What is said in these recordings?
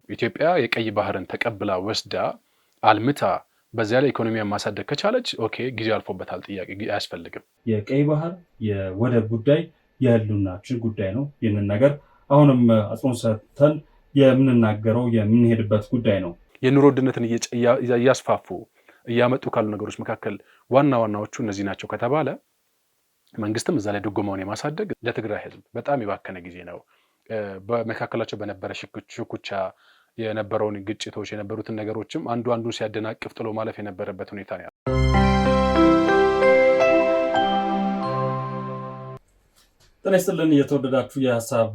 ኢትዮጵያ የቀይ ባህርን ተቀብላ ወስዳ አልምታ በዚያ ላይ ኢኮኖሚያን ማሳደግ ከቻለች ኦኬ፣ ጊዜ አልፎበታል፣ ጥያቄ አያስፈልግም። የቀይ ባህር የወደብ ጉዳይ የህልውናችን ጉዳይ ነው። ይህንን ነገር አሁንም አጽንኦት ሰጥተን የምንናገረው የምንሄድበት ጉዳይ ነው። የኑሮ ውድነትን እያስፋፉ እያመጡ ካሉ ነገሮች መካከል ዋና ዋናዎቹ እነዚህ ናቸው ከተባለ መንግስትም እዛ ላይ ድጎማውን የማሳደግ ለትግራይ ህዝብ በጣም የባከነ ጊዜ ነው። በመካከላቸው በነበረ ሽኩቻ የነበረውን ግጭቶች የነበሩትን ነገሮችም አንዱን ሲያደናቅፍ ጥሎ ማለፍ የነበረበት ሁኔታ ነው። ጤና ይስጥልን የተወደዳችሁ የሀሳብ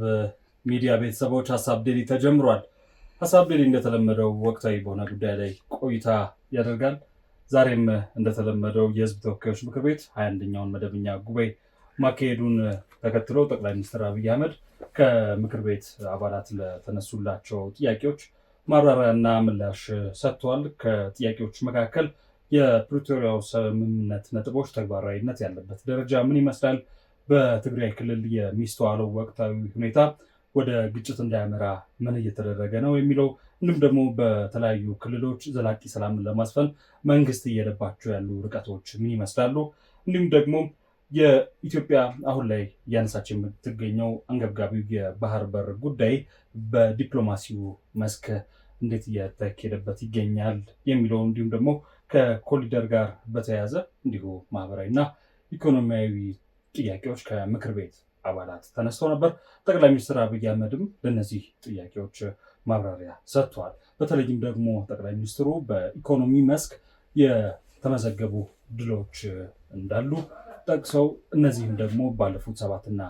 ሚዲያ ቤተሰቦች፣ ሀሳብ ዴሊ ተጀምሯል። ሀሳብ ዴሊ እንደተለመደው ወቅታዊ በሆነ ጉዳይ ላይ ቆይታ ያደርጋል። ዛሬም እንደተለመደው የህዝብ ተወካዮች ምክር ቤት 21ኛውን መደበኛ ጉባኤ ማካሄዱን ተከትሎ ጠቅላይ ሚኒስትር አብይ አህመድ ከምክር ቤት አባላት ለተነሱላቸው ጥያቄዎች ማብራሪያና ምላሽ ሰጥተዋል። ከጥያቄዎች መካከል የፕሪቶሪያው ስምምነት ነጥቦች ተግባራዊነት ያለበት ደረጃ ምን ይመስላል፣ በትግራይ ክልል የሚስተዋለው ወቅታዊ ሁኔታ ወደ ግጭት እንዳያመራ ምን እየተደረገ ነው የሚለው፣ እንዲሁም ደግሞ በተለያዩ ክልሎች ዘላቂ ሰላምን ለማስፈን መንግስት እየሄደባቸው ያሉ ርቀቶች ምን ይመስላሉ፣ እንዲሁም ደግሞ የኢትዮጵያ አሁን ላይ እያነሳች የምትገኘው አንገብጋቢው የባህር በር ጉዳይ በዲፕሎማሲው መስክ እንዴት እየተካሄደበት ይገኛል የሚለው፣ እንዲሁም ደግሞ ከኮሪደር ጋር በተያያዘ እንዲሁ ማህበራዊና ኢኮኖሚያዊ ጥያቄዎች ከምክር ቤት አባላት ተነስተው ነበር። ጠቅላይ ሚኒስትር አብይ አህመድም ለእነዚህ ጥያቄዎች ማብራሪያ ሰጥተዋል። በተለይም ደግሞ ጠቅላይ ሚኒስትሩ በኢኮኖሚ መስክ የተመዘገቡ ድሎች እንዳሉ ጠቅሰው እነዚህም ደግሞ ባለፉት 7 እና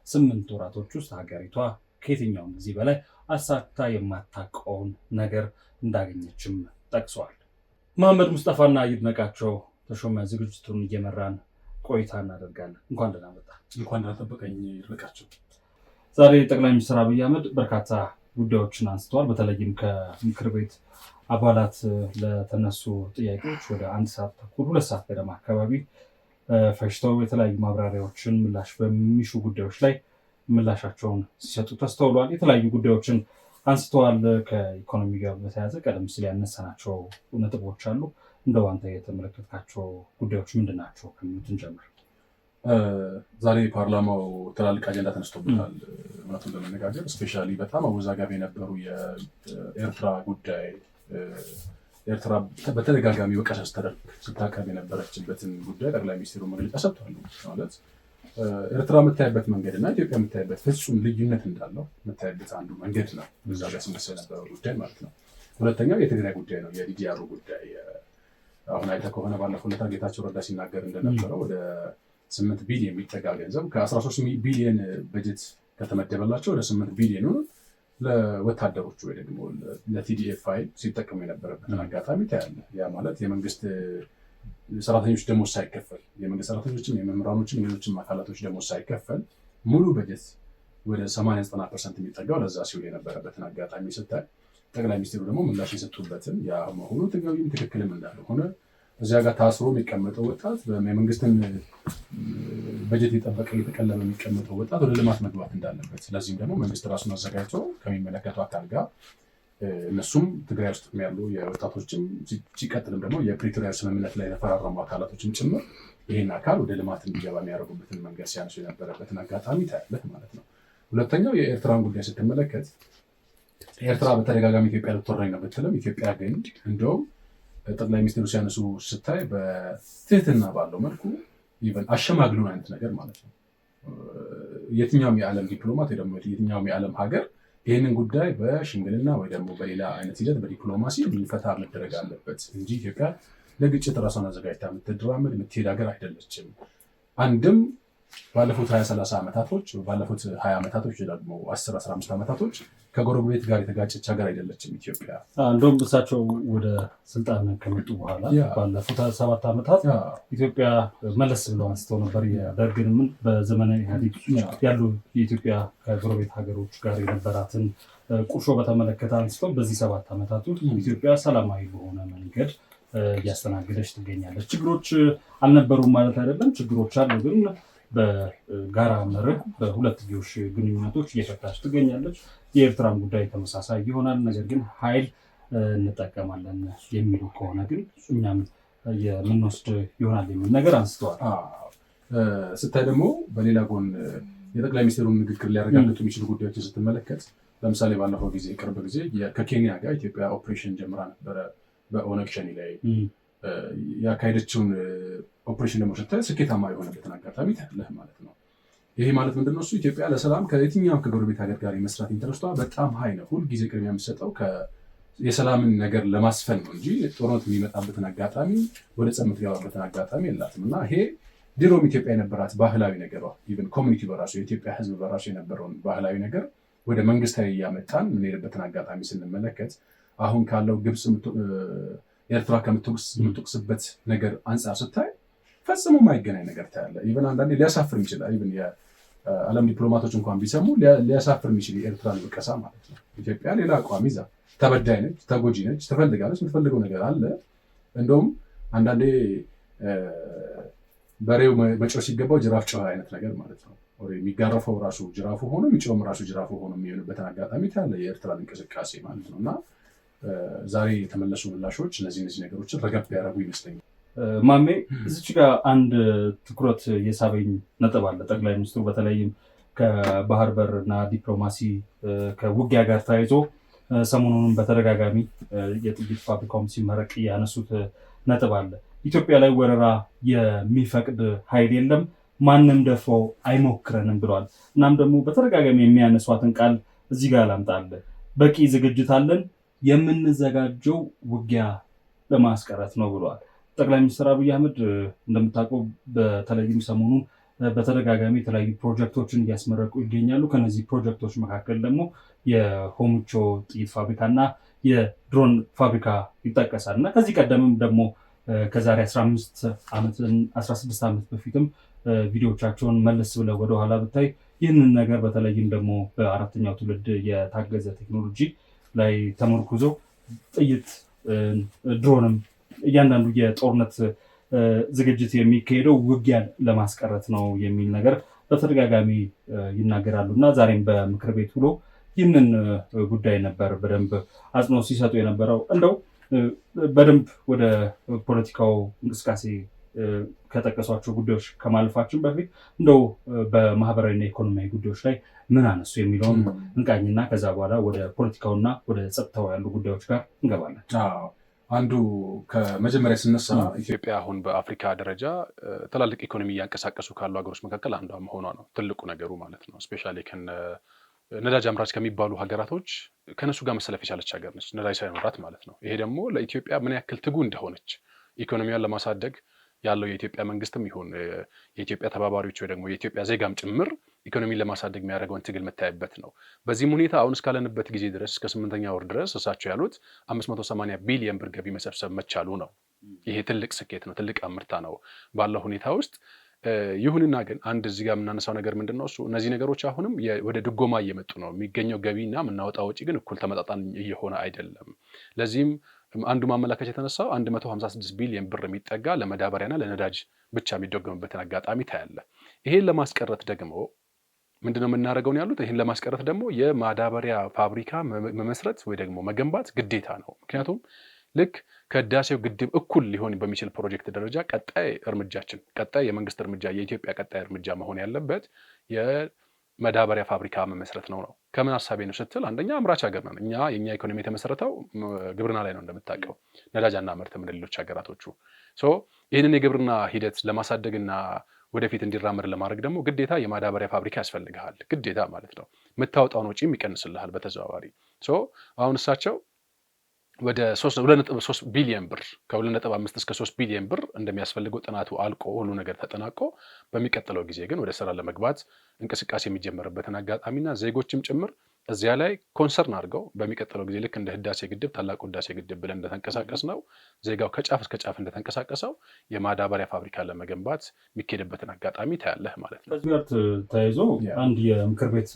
8 ወራቶች ውስጥ ሀገሪቷ ከየትኛውም ጊዜ በላይ አሳክታ የማታውቀውን ነገር እንዳገኘችም ጠቅሰዋል። መሐመድ ሙስጠፋና ይድነቃቸው ተሾመ ዝግጅቱን እየመራን ቆይታ እናደርጋለን። እንኳን ደህና መጣ። እንኳን ደህና ጠበቀኝ ይድነቃቸው። ዛሬ ጠቅላይ ሚኒስትር አብይ አህመድ በርካታ ጉዳዮችን አንስተዋል። በተለይም ከምክር ቤት አባላት ለተነሱ ጥያቄዎች ወደ 1 ሰዓት ተኩል 2 ሰዓት ገደማ አካባቢ ፈጅተው የተለያዩ ማብራሪያዎችን ምላሽ በሚሹ ጉዳዮች ላይ ምላሻቸውን ሲሰጡ ተስተውሏል። የተለያዩ ጉዳዮችን አንስተዋል። ከኢኮኖሚ ጋር በተያያዘ ቀደም ሲል ያነሳናቸው ነጥቦች አሉ። እንደው አንተ የተመለከትካቸው ጉዳዮች ምንድን ናቸው ከሚሉትን ጀምር። ዛሬ ፓርላማው ትላልቅ አጀንዳ ተነስቶበታል። እውነቱን ለመነጋገር ስፔሻሊ በጣም አወዛጋቢ የነበሩ የኤርትራ ጉዳይ፣ ኤርትራ በተደጋጋሚ ወቀሳ ስታቀርብ የነበረችበትን ጉዳይ ጠቅላይ ሚኒስትሩ መግለጫ ሰጥቷል። ማለት ኤርትራ የምታይበት መንገድ እና ኢትዮጵያ የምታይበት ፍጹም ልዩነት እንዳለው የምታይበት አንዱ መንገድ ነው። እዛ ጋር ሲነሳ የነበረው ጉዳይ ማለት ነው። ሁለተኛው የትግራይ ጉዳይ ነው፣ የዲዲአሩ ጉዳይ። አሁን አይተህ ከሆነ ባለፈው ዕለት ጌታቸው ረዳ ሲናገር እንደነበረው ወደ 8 ቢሊዮን የሚጠጋ ገንዘብ ከ13 ቢሊዮን በጀት ከተመደበላቸው ወደ 8 ቢሊዮኑ ለወታደሮቹ ወይ ደግሞ ለቲዲኤፍ ኃይል ሲጠቀሙ የነበረበትን አጋጣሚ ታያለህ። ያ ማለት የመንግስት ሰራተኞች ደሞዝ ሳይከፈል፣ የመንግስት ሰራተኞችም የመምህራኖችም ሌሎችም አካላቶች ደሞዝ ሳይከፈል ሙሉ በጀት ወደ 80-90% የሚጠጋው ለዛ ሲውል የነበረበትን አጋጣሚ ስታይ፣ ጠቅላይ ሚኒስትሩ ደግሞ ምላሽ የሰጡበትን ያ መሆኑ ተገቢም ትክክልም እንዳልሆነ፣ እዚያ ጋር ታስሮ የሚቀመጠው ወጣት የመንግስትን በጀት የጠበቀ የተቀለበ የሚቀመጠው ወጣት ወደ ልማት መግባት እንዳለበት፣ ስለዚህም ደግሞ መንግስት ራሱን አዘጋጅቶ ከሚመለከቱ አካል ጋር እነሱም ትግራይ ውስጥ ያሉ የወጣቶችም ሲቀጥልም ደግሞ የፕሪቶሪያ ስምምነት ላይ የተፈራረሙ አካላቶችም ጭምር ይህን አካል ወደ ልማት እንዲገባ የሚያደርጉበትን መንገድ ሲያነሱ የነበረበትን አጋጣሚ ታያለህ ማለት ነው። ሁለተኛው የኤርትራን ጉዳይ ስትመለከት ኤርትራ በተደጋጋሚ ኢትዮጵያ ልትወረኝ ነው ብትልም ኢትዮጵያ ግን እንደውም ጠቅላይ ሚኒስትሩ ሲያነሱ ስታይ በትህትና ባለው መልኩ ኢቨን አሸማግሉን አይነት ነገር ማለት ነው። የትኛውም የዓለም ዲፕሎማት ወይ ደግሞ የትኛውም የዓለም ሀገር ይህንን ጉዳይ በሽምግልና ወይ ደግሞ በሌላ አይነት ሂደት በዲፕሎማሲ ሊፈታ መደረግ አለበት እንጂ ኢትዮጵያ ለግጭት ራሷን አዘጋጅታ የምትደራመድ የምትሄድ ሀገር አይደለችም። አንድም ባለፉት 20-30 ዓመታቶች ባለፉት 20 ዓመታቶች ደግሞ 10-15 ዓመታቶች ከጎረቤት ጋር የተጋጨች ሀገር አይደለችም ኢትዮጵያ። እንደውም እሳቸው ወደ ስልጣን ከመጡ በኋላ ባለፉት 7 ዓመታት ኢትዮጵያ መለስ ብለው አንስተው ነበር። የደርግን በዘመነ ኢህአዴግ ያሉ የኢትዮጵያ ከጎረቤት ሀገሮች ጋር የነበራትን ቁርሾ በተመለከተ አንስተው በዚህ 7 ዓመታት ውስጥ ኢትዮጵያ ሰላማዊ በሆነ መንገድ እያስተናገደች ትገኛለች። ችግሮች አልነበሩም ማለት አይደለም፣ ችግሮች አሉ። ግን በጋራ መርህ በሁለትዮሽ ግንኙነቶች እየፈታች ትገኛለች። የኤርትራን ጉዳይ ተመሳሳይ ይሆናል። ነገር ግን ኃይል እንጠቀማለን የሚሉ ከሆነ ግን እኛም የምንወስድ ይሆናል የሚል ነገር አንስተዋል። ስታይ ደግሞ በሌላ ጎን የጠቅላይ ሚኒስትሩን ንግግር ሊያረጋግጡ የሚችሉ ጉዳዮችን ስትመለከት ለምሳሌ ባለፈው ጊዜ ቅርብ ጊዜ ከኬንያ ጋር ኢትዮጵያ ኦፕሬሽን ጀምራ ነበረ በኦነግ ሸኔ ላይ ያካሄደችውን ኦፕሬሽን ደግሞ ስታይ ስኬታማ የሆነበትን አጋጣሚ ታያለህ ማለት ነው። ይሄ ማለት ምንድነው? እሱ ኢትዮጵያ ለሰላም ከየትኛውም ከጎረቤት ሀገር ጋር የመስራት ኢንተረስቷ በጣም ሀይ ነው። ሁልጊዜ ቅድሚያ የምትሰጠው የሰላምን ነገር ለማስፈን ነው እንጂ ጦርነት የሚመጣበትን አጋጣሚ ወደ ጸብ የምትገባበትን አጋጣሚ የላትም። እና ይሄ ድሮም ኢትዮጵያ የነበራት ባህላዊ ነገሯ ኢቨን ኮሚኒቲ በራሱ የኢትዮጵያ ሕዝብ በራሱ የነበረውን ባህላዊ ነገር ወደ መንግስታዊ እያመጣን የምንሄድበትን አጋጣሚ ስንመለከት አሁን ካለው ግብፅ ኤርትራ ከምትወቅስበት ነገር አንጻር ስታይ ፈጽሞ የማይገናኝ ነገር ታያለ። ኢቨን አንዳንዴ ሊያሳፍር ይችላል። ኢቨን የዓለም ዲፕሎማቶች እንኳን ቢሰሙ ሊያሳፍር የሚችል የኤርትራን ወቀሳ ማለት ነው። ኢትዮጵያ ሌላ አቋም ይዛ ተበዳይ ነች፣ ተጎጂ ነች፣ ትፈልጋለች፣ የምትፈልገው ነገር አለ። እንደውም አንዳንዴ በሬው መጮህ ሲገባው ጅራፍ ጮኸ አይነት ነገር ማለት ነው። የሚጋረፈው ራሱ ጅራፉ ሆኖ የሚጮህም ራሱ ጅራፉ ሆኖ የሚሆንበትን አጋጣሚ ታያለ የኤርትራን እንቅስቃሴ ማለት ነው። እና ዛሬ የተመለሱ ምላሾች እነዚህ ነገሮችን ረገብ ያደረጉ ይመስለኛል። ማሜ እዚች ጋር አንድ ትኩረት የሳበኝ ነጥብ አለ። ጠቅላይ ሚኒስትሩ በተለይም ከባህር በር እና ዲፕሎማሲ ከውጊያ ጋር ተያይዞ ሰሞኑንም በተደጋጋሚ የጥይት ፋብሪካውም ሲመረቅ ያነሱት ነጥብ አለ። ኢትዮጵያ ላይ ወረራ የሚፈቅድ ኃይል የለም፣ ማንም ደፍሮ አይሞክረንም ብለዋል። እናም ደግሞ በተደጋጋሚ የሚያነሷትን ቃል እዚህ ጋር ላምጣለ። በቂ ዝግጅት አለን፣ የምንዘጋጀው ውጊያ ለማስቀረት ነው ብለዋል። ጠቅላይ ሚኒስትር አብይ አህመድ እንደምታውቀው በተለይም ሰሞኑን በተደጋጋሚ የተለያዩ ፕሮጀክቶችን እያስመረቁ ይገኛሉ። ከነዚህ ፕሮጀክቶች መካከል ደግሞ የሆሙቾ ጥይት ፋብሪካ እና የድሮን ፋብሪካ ይጠቀሳል። እና ከዚህ ቀደምም ደግሞ ከዛሬ 16 ዓመት በፊትም ቪዲዮቻቸውን መለስ ብለው ወደኋላ ብታይ ይህንን ነገር በተለይም ደግሞ በአራተኛው ትውልድ የታገዘ ቴክኖሎጂ ላይ ተመርኩዞ ጥይት፣ ድሮንም እያንዳንዱ የጦርነት ዝግጅት የሚካሄደው ውጊያን ለማስቀረት ነው የሚል ነገር በተደጋጋሚ ይናገራሉ። እና ዛሬም በምክር ቤት ውሎ ይህንን ጉዳይ ነበር በደንብ አጽንኦት ሲሰጡ የነበረው። እንደው በደንብ ወደ ፖለቲካው እንቅስቃሴ ከጠቀሷቸው ጉዳዮች ከማለፋችን በፊት እንደው በማህበራዊና ኢኮኖሚያዊ ጉዳዮች ላይ ምን አነሱ የሚለውን እንቃኝና ከዛ በኋላ ወደ ፖለቲካውና ወደ ጸጥታው ያሉ ጉዳዮች ጋር እንገባለን። አንዱ ከመጀመሪያ ስነሳ ኢትዮጵያ አሁን በአፍሪካ ደረጃ ትላልቅ ኢኮኖሚ እያንቀሳቀሱ ካሉ ሀገሮች መካከል አንዷ መሆኗ ነው ትልቁ ነገሩ ማለት ነው። ስፔሻሊ ነዳጅ አምራች ከሚባሉ ሀገራቶች ከነሱ ጋር መሰለፍ የቻለች ሀገር ነች፣ ነዳጅ ሳይኖራት ማለት ነው። ይሄ ደግሞ ለኢትዮጵያ ምን ያክል ትጉ እንደሆነች ኢኮኖሚያን ለማሳደግ ያለው የኢትዮጵያ መንግስትም ይሁን የኢትዮጵያ ተባባሪዎች ወይ ደግሞ የኢትዮጵያ ዜጋም ጭምር ኢኮኖሚን ለማሳደግ የሚያደርገውን ትግል መታየበት ነው። በዚህም ሁኔታ አሁን እስካለንበት ጊዜ ድረስ እስከ 8ኛ ወር ድረስ እሳቸው ያሉት 580 ቢሊዮን ብር ገቢ መሰብሰብ መቻሉ ነው። ይሄ ትልቅ ስኬት ነው፣ ትልቅ አምርታ ነው ባለው ሁኔታ ውስጥ። ይሁንና ግን አንድ እዚህ ጋር የምናነሳው ነገር ምንድን ነው? እሱ እነዚህ ነገሮች አሁንም ወደ ድጎማ እየመጡ ነው። የሚገኘው ገቢና የምናወጣው ወጪ ግን እኩል ተመጣጣኝ እየሆነ አይደለም። ለዚህም አንዱ ማመላከቻ የተነሳው 156 ቢሊዮን ብር የሚጠጋ ለመዳበሪያና ለነዳጅ ብቻ የሚደጎምበትን አጋጣሚ ታያለ። ይሄን ለማስቀረት ደግሞ ምንድነው የምናደርገው ነው ያሉት። ይሄን ለማስቀረት ደግሞ የማዳበሪያ ፋብሪካ መመስረት ወይ ደግሞ መገንባት ግዴታ ነው። ምክንያቱም ልክ ከህዳሴው ግድብ እኩል ሊሆን በሚችል ፕሮጀክት ደረጃ ቀጣይ የመንግስት እርምጃ የኢትዮጵያ ቀጣይ እርምጃ መሆን ያለበት የማዳበሪያ ፋብሪካ መመስረት ነው። ከምን ሀሳቤ ነው ስትል፣ አንደኛ አምራች ሀገር ነን እኛ። የኛ ኢኮኖሚ የተመሰረተው ግብርና ላይ ነው እንደምታውቀው፣ ነዳጅ አናመርትም እንደ ሌሎች ሀገራቶቹ። ይህንን የግብርና ሂደት ለማሳደግና ወደፊት እንዲራመድ ለማድረግ ደግሞ ግዴታ የማዳበሪያ ፋብሪካ ያስፈልግሃል። ግዴታ ማለት ነው። የምታወጣውን ወጪም ይቀንስልሃል በተዘዋዋሪ። አሁን እሳቸው ወደ 2.3 ቢሊዮን ብር ከ2.5 እስከ 3 ቢሊዮን ብር እንደሚያስፈልገው ጥናቱ አልቆ ሁሉ ነገር ተጠናቆ በሚቀጥለው ጊዜ ግን ወደ ስራ ለመግባት እንቅስቃሴ የሚጀመርበትን አጋጣሚና ዜጎችም ጭምር እዚያ ላይ ኮንሰርን አድርገው በሚቀጥለው ጊዜ ልክ እንደ ህዳሴ ግድብ ታላቁ ህዳሴ ግድብ ብለን እንደተንቀሳቀስ ነው ዜጋው ከጫፍ እስከ ጫፍ እንደተንቀሳቀሰው የማዳበሪያ ፋብሪካ ለመገንባት የሚካሄድበትን አጋጣሚ ታያለህ ማለት ነው። ከዚህ ጋር ተያይዞ አንድ የምክር ቤት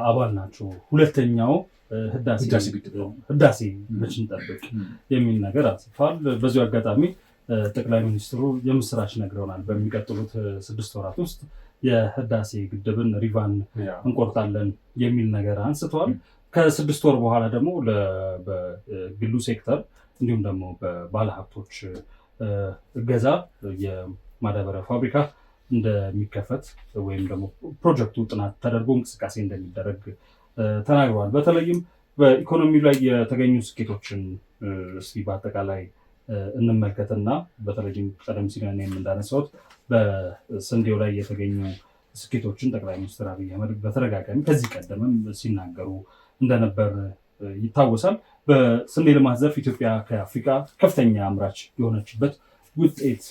አባል ናቸው። ሁለተኛው ህዳሴ መች እንጠብቅ የሚል ነገር አንስቷል። በዚሁ አጋጣሚ ጠቅላይ ሚኒስትሩ የምስራች ነግረውናል። በሚቀጥሉት 6 ወራት ውስጥ የህዳሴ ግድብን ሪቫን እንቆርጣለን የሚል ነገር አንስተዋል። ከ6 ወር በኋላ ደግሞ በግሉ ሴክተር እንዲሁም ደግሞ በባለሀብቶች እገዛ የማዳበሪያ ፋብሪካ እንደሚከፈት ወይም ደግሞ ፕሮጀክቱ ጥናት ተደርጎ እንቅስቃሴ እንደሚደረግ ተናግረዋል። በተለይም በኢኮኖሚው ላይ የተገኙ ስኬቶችን እስኪ በአጠቃላይ እንመልከትና በተለይም ቀደም ሲል እንዳነሳሁት በስንዴው ላይ የተገኙ ስኬቶችን ጠቅላይ ሚኒስትር አብይ አህመድ በተደጋጋሚ ከዚህ ቀደምም ሲናገሩ እንደነበር ይታወሳል። በስንዴ ልማት ዘርፍ ኢትዮጵያ ከአፍሪካ ከፍተኛ አምራች የሆነችበት ውጤት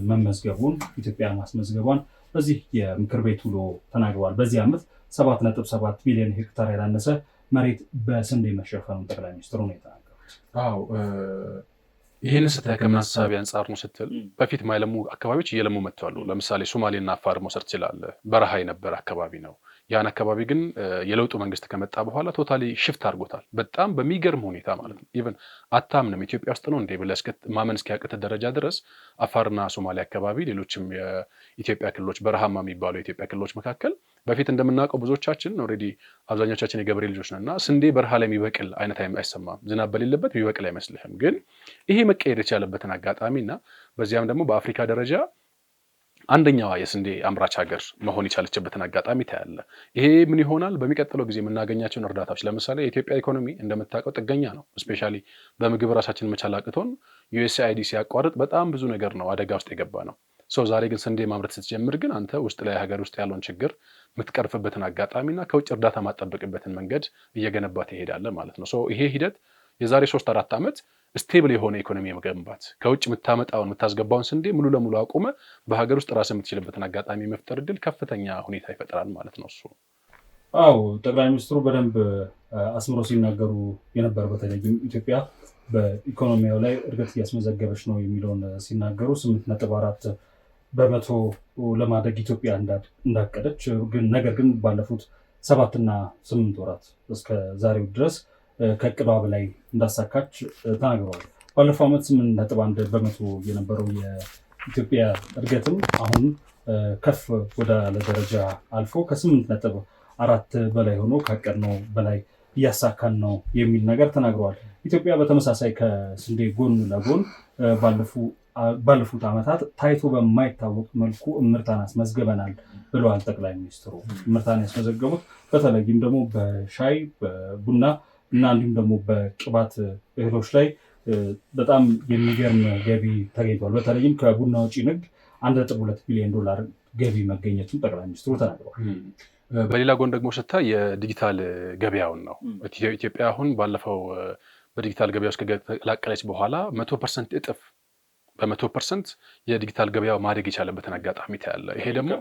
መመዝገቡን ኢትዮጵያ ማስመዝገቧን በዚህ የምክር ቤት ውሎ ተናግረዋል። በዚህ ዓመት 7.7 ሚሊዮን ሄክታር ያላነሰ መሬት በስንዴ መሸፈኑን ጠቅላይ ሚኒስትሩ ነው የተናገሩት። አዎ ይህን ስታይ ከምን ሀሳቢ አንጻር ነው ስትል በፊት ማይለሙ አካባቢዎች እየለሙ መጥተዋል። ለምሳሌ ሶማሌና አፋር መውሰድ ትችላለህ። በረሃ የነበረ አካባቢ ነው። ያን አካባቢ ግን የለውጡ መንግስት ከመጣ በኋላ ቶታሊ ሽፍት አድርጎታል። በጣም በሚገርም ሁኔታ ማለት ነው። ኢቨን አታምንም ኢትዮጵያ ውስጥ ነው እንዴ ብለህ ማመን እስኪያቅት ደረጃ ድረስ አፋርና ሶማሌ አካባቢ፣ ሌሎችም የኢትዮጵያ ክልሎች በረሃማ የሚባሉ የኢትዮጵያ ክልሎች መካከል በፊት እንደምናውቀው ብዙዎቻችን ኦልሬዲ አብዛኞቻችን የገበሬ ልጆች ነን እና ስንዴ በረሃ ላይ የሚበቅል አይነት አይሰማም። ዝናብ በሌለበት የሚበቅል አይመስልህም። ግን ይሄ መቀየር የቻለበትን አጋጣሚ እና በዚያም ደግሞ በአፍሪካ ደረጃ አንደኛዋ የስንዴ አምራች ሀገር መሆን የቻለችበትን አጋጣሚ ታያለ። ይሄ ምን ይሆናል? በሚቀጥለው ጊዜ የምናገኛቸውን እርዳታዎች ለምሳሌ የኢትዮጵያ ኢኮኖሚ እንደምታውቀው ጥገኛ ነው። ስፔሻሊ በምግብ ራሳችን መቻል አቅቶን ዩኤስአይዲ ሲያቋርጥ በጣም ብዙ ነገር ነው አደጋ ውስጥ የገባ ነው። ዛሬ ግን ስንዴ ማምረት ስትጀምር ግን አንተ ውስጥ ላይ ሀገር ውስጥ ያለውን ችግር የምትቀርፍበትን አጋጣሚና ከውጭ እርዳታ ማጠበቅበትን መንገድ እየገነባ ትሄዳለህ ማለት ነው። ይሄ ሂደት የዛሬ 3-4 ዓመት ስቴብል የሆነ ኢኮኖሚ የመገንባት ከውጭ የምታመጣውን የምታስገባውን ስንዴ ሙሉ ለሙሉ አቁመ በሀገር ውስጥ ራስ የምትችልበትን አጋጣሚ መፍጠር እድል ከፍተኛ ሁኔታ ይፈጥራል ማለት ነው። አዎ ጠቅላይ ሚኒስትሩ በደንብ አስምሮ ሲናገሩ የነበር በተለይም ኢትዮጵያ በኢኮኖሚያው ላይ እድገት እያስመዘገበች ነው የሚለውን ሲናገሩ 8.4 በመቶ ለማደግ ኢትዮጵያ እንዳቀደች ነገር ግን ባለፉት 7 እና 8 ወራት እስከ ዛሬው ድረስ ከእቅዷ በላይ እንዳሳካች ተናግረዋል። ባለፈው ዓመት 8.1 በመቶ የነበረው የኢትዮጵያ እድገትም አሁን ከፍ ወዳለ ደረጃ አልፎ ከ8.4 በላይ ሆኖ ካቀድነው በላይ እያሳካን ነው የሚል ነገር ተናግረዋል። ኢትዮጵያ በተመሳሳይ ከስንዴ ጎን ለጎን ባለፉት ዓመታት ታይቶ በማይታወቅ መልኩ እምርታን አስመዝግበናል ብለዋል ጠቅላይ ሚኒስትሩ። እምርታን ያስመዘገቡት በተለይም ደግሞ በሻይ በቡና እና እንዲሁም ደግሞ በቅባት እህሎች ላይ በጣም የሚገርም ገቢ ተገኝቷል። በተለይም ከቡና ውጪ ንግድ $1.2 ቢሊዮን ገቢ መገኘቱን ጠቅላይ ሚኒስትሩ ተናግረዋል። በሌላ ጎን ደግሞ ስታይ የዲጂታል ገበያውን ነው። ኢትዮጵያ አሁን ባለፈው በዲጂታል ገበያ ውስጥ ከቀላቀለች በኋላ 100% እጥፍ በ100% የዲጂታል ገበያው ማደግ የቻለበትን አጋጣሚ ታያለ። ይሄ ደግሞ